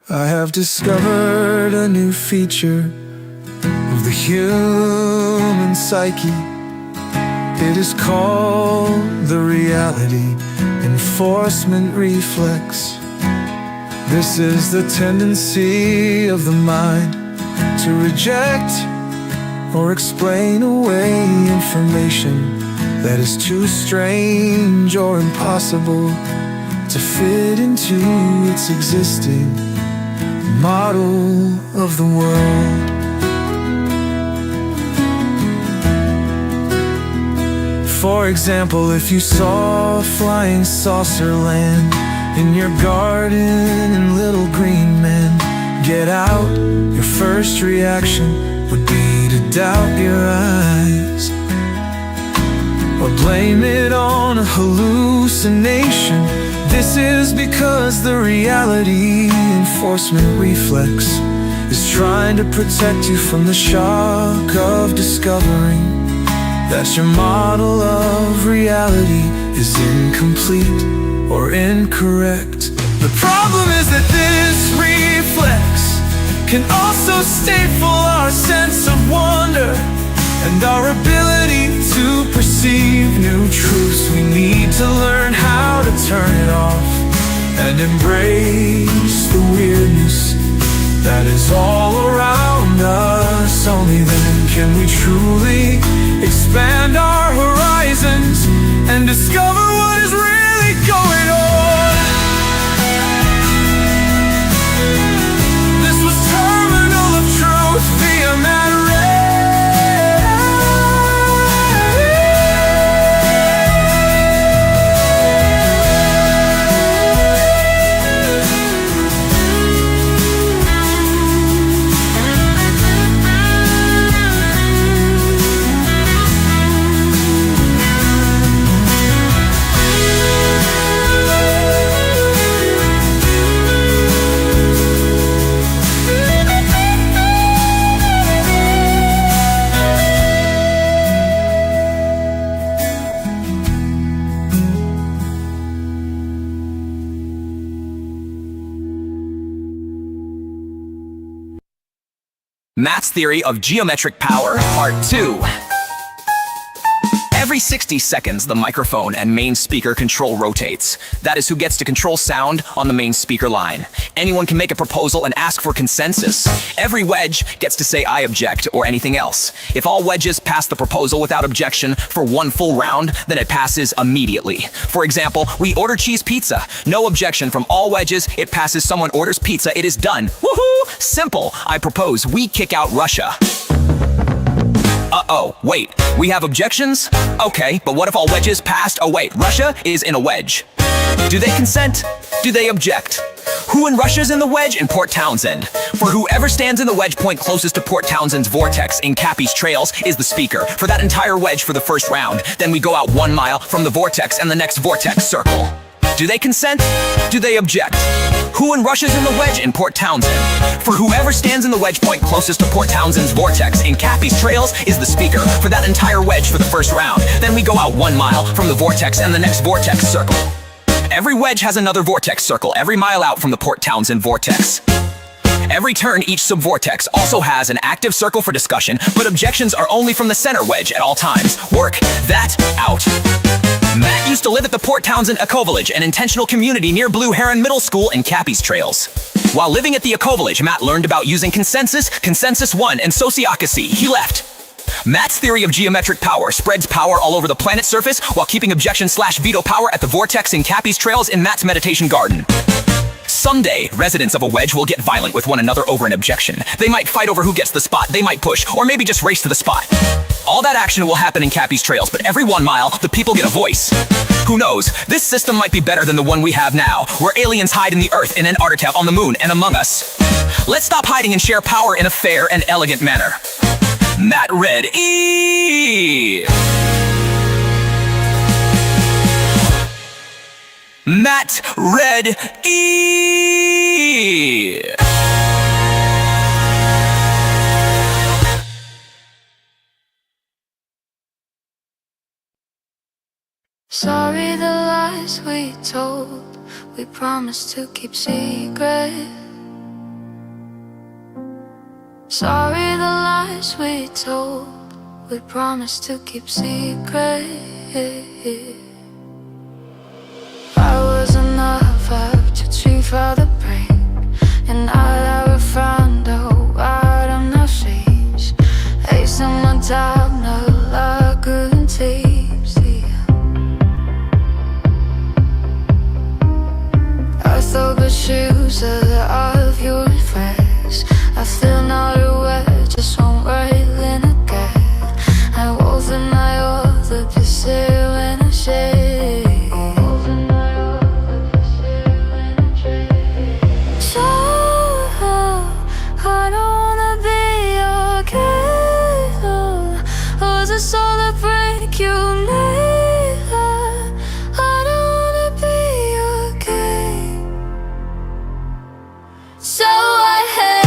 I have discovered a new feature of the human psyche. It is called the reality enforcement reflex. This is the tendency of the mind to reject or explain away information that is too strange or impossible to fit into its existing model of the world. For example, if you saw a flying saucer land in your garden and little green men get out, your first reaction would be to doubt your eyes or blame it on a hallucination. This is because the reality enforcement reflex is trying to protect you from the shock of discovering that your model of reality is incomplete or incorrect. The problem is that this reflex can also stifle our sense of wonder and our ability to perceive new truths. We need to learn how to turn it off and embrace the weirdness that is all around us. Only then can we truly expand our horizons and discover what is really going on. This was Terminal of Truth via Matt Matt's Theory of Geometric Power, Part 2. Every 60 seconds, the microphone and main speaker control rotates. That is who gets to control sound on the main speaker line. Anyone can make a proposal and ask for consensus. Every wedge gets to say I object or anything else. If all wedges pass the proposal without objection for one full round, then it passes immediately. For example, we order cheese pizza. No objection from all wedges. It passes. Someone orders pizza. It is done. Woohoo! Simple. I propose we kick out Russia. Uh-oh, wait, we have objections? Okay, but what if all wedges passed? Oh wait, Russia is in a wedge. Do they consent? Do they object? Who in Russia's in the wedge? In Port Townsend. For whoever stands in the wedge point closest to Port Townsend's vortex in Cappy's Trails is the speaker for that entire wedge for the first round. Then we go out 1 mile from the vortex and the next vortex circle. Do they consent? Do they object? Who in Russia's in the wedge? In Port Townsend. For whoever stands in the wedge point closest to Port Townsend's vortex in Cappy's Trails is the speaker for that entire wedge for the first round. Then we go out 1 mile from the vortex and the next vortex circle. Every wedge has another vortex circle every mile out from the Port Townsend vortex. Every turn, each subvortex also has an active circle for discussion, but objections are only from the center wedge at all times. Work that out. Matt used to live at the Port Townsend Eco-Village, an intentional community near Blue Heron Middle School in Cappy's Trails. While living at the Eco-Village, Matt learned about using consensus, consensus 1, and sociocracy. He left. Matt's theory of geometric power spreads power all over the planet's surface while keeping objection/veto power at the vortex in Cappy's Trails in Matt's meditation garden. Someday, residents of a wedge will get violent with one another over an objection. They might fight over who gets the spot, they might push, or maybe just race to the spot. All that action will happen in Cappy's Trails, but every 1 mile, the people get a voice. Who knows, this system might be better than the one we have now, where aliens hide in the earth, in Antarctica, on the moon, and among us. Let's stop hiding and share power in a fair and elegant manner. Matt read E. Matt read E. Sorry the lies we told, we promised to keep secret. Sorry the lies we told, we promised to keep secret. I was enough up to chief of the brain, and I found out what I'm not sees. Ace in my time, no luck and tapes. I thought the shoes of your face. I feel not aware, just one railing again. I wove in my other pieces when I shade. So I don't wanna be okay. Was it so to break you need? I don't wanna be okay. So I had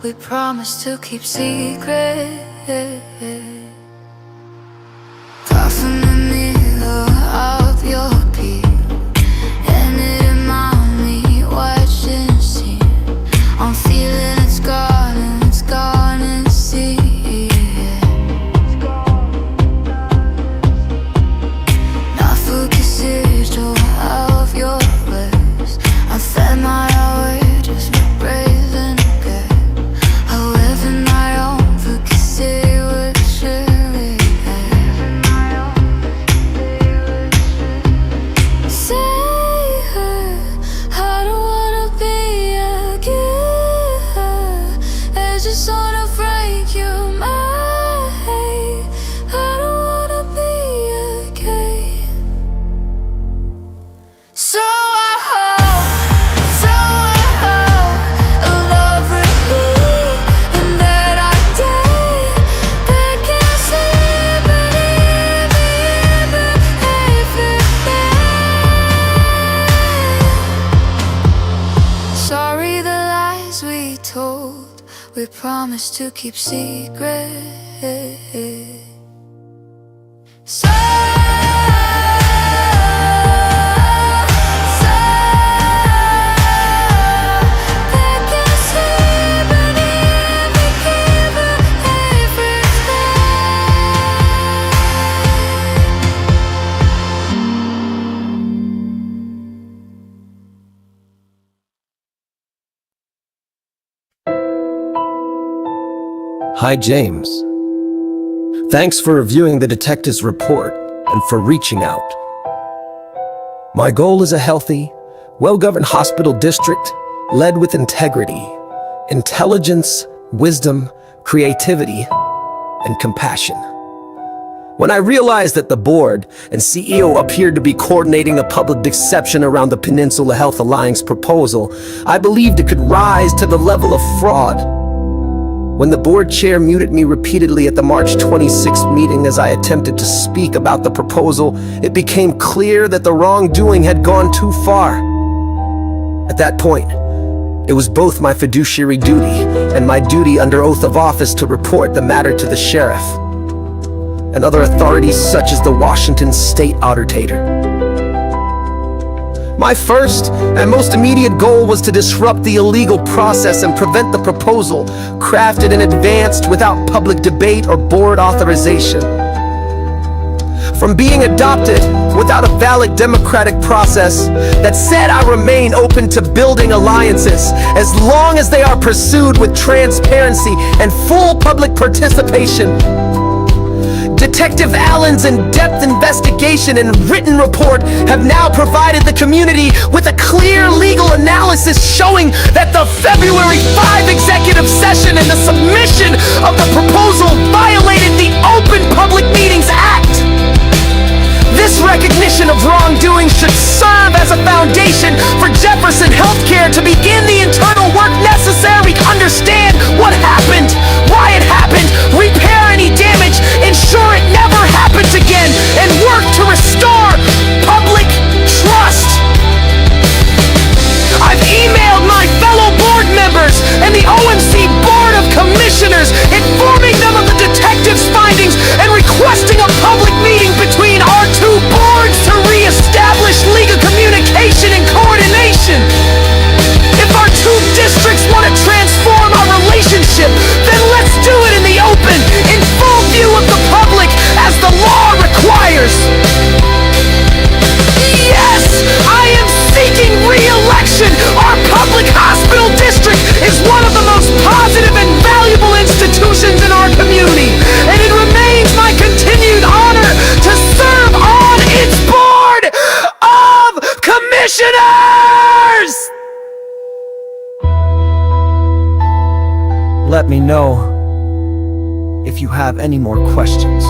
we promised to keep secret. Coughing in the middle of your peak, and it reminded me what you see. I'm feeling it's gone and see. Not focused of your words. I fed my hour just brazen. So we promise to keep secret. So Hi, James. Thanks for reviewing the detective's report and for reaching out. My goal is a healthy, well-governed hospital district led with integrity, intelligence, wisdom, creativity, and compassion. When I realized that the board and CEO appeared to be coordinating a public deception around the Peninsula Health Alliance proposal, I believed it could rise to the level of fraud. When the board chair muted me repeatedly at the March 26th meeting as I attempted to speak about the proposal, it became clear that the wrongdoing had gone too far. At that point, it was both my fiduciary duty and my duty under oath of office to report the matter to the sheriff and other authorities such as the Washington State Auditor. My first and most immediate goal was to disrupt the illegal process and prevent the proposal, crafted and advanced without public debate or board authorization, from being adopted without a valid democratic process that said I remain open to building alliances as long as they are pursued with transparency and full public participation. Detective Allen's in-depth investigation and written report have now provided the community with a clear legal analysis showing that the February 5 executive session and the submission of the proposal violated the Open Public Meetings Act. This recognition of wrongdoing should serve as a foundation for Jefferson Healthcare to begin the internal work necessary to understand what happened, why it happened, repair any damage, ensure it never happens again, and work to restore public trust. I've emailed my fellow board members and the OMC Board of Commissioners informing them of the detective's findings and requesting a public meeting between our two boards to re-establish legal communication and coordination. If our two districts want to transform our relationship, then let's do it in the open, in full view of the public, as the law requires. Yes, I am seeking re-election. Our public hospital district is one of the most positive and valuable institutions in our community, and it remains my continued honor to serve on its board of commissioners. Let me know if you have any more questions.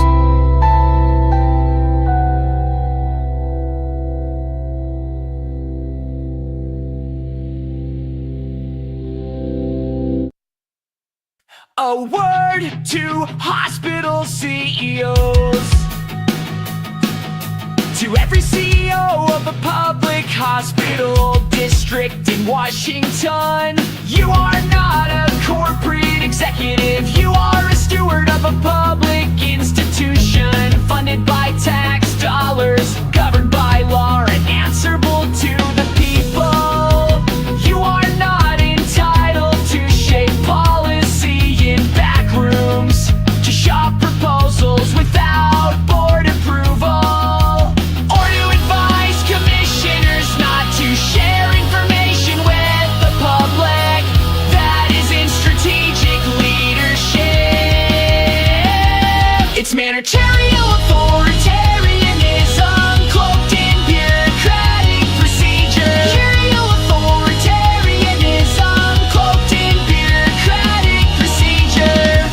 A word to hospital CEOs, to every CEO of a public hospital district in Washington. You are not a corporate executive, you are a steward of a public institution, funded by tax dollars, governed by law, and answerable to the people. You are not entitled to shape policy in back rooms, to shop proposals without board approval, or to advise commissioners not to share information with the public that is in strategic leadership. It's managerial authoritarianism cloaked in bureaucratic procedure. Managerial authoritarianism cloaked in bureaucratic procedure.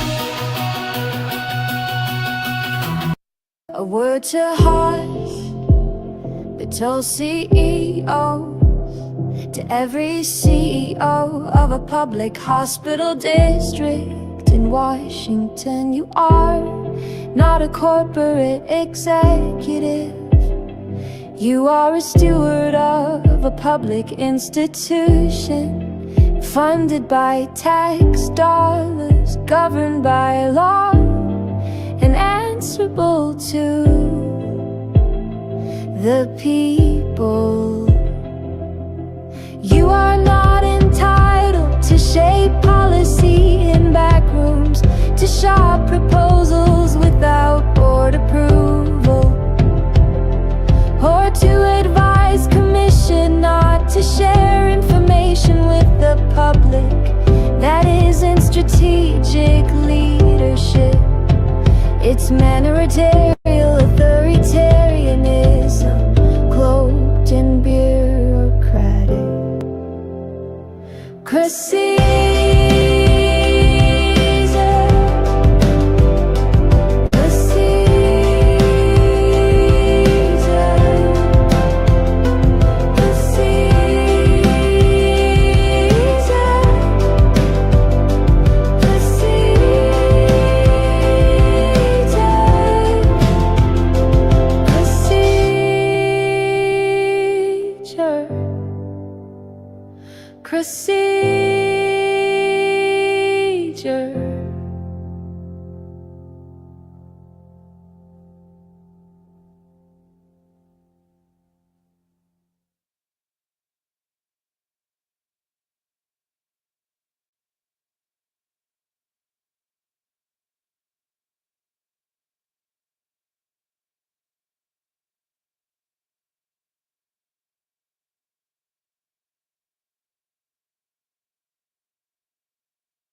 a word to hospital CEOs, to every CEO of a public hospital district in Washington. You are not a corporate executive, you are a steward of a public institution, funded by tax dollars, governed by law, and answerable to the people. You are not entitled to shape policy in back rooms, to shop proposals without board approval, or to advise commission not to share information with the public that isn't strategic leadership. It's managerial authoritarianism cloaked in bureaucratic.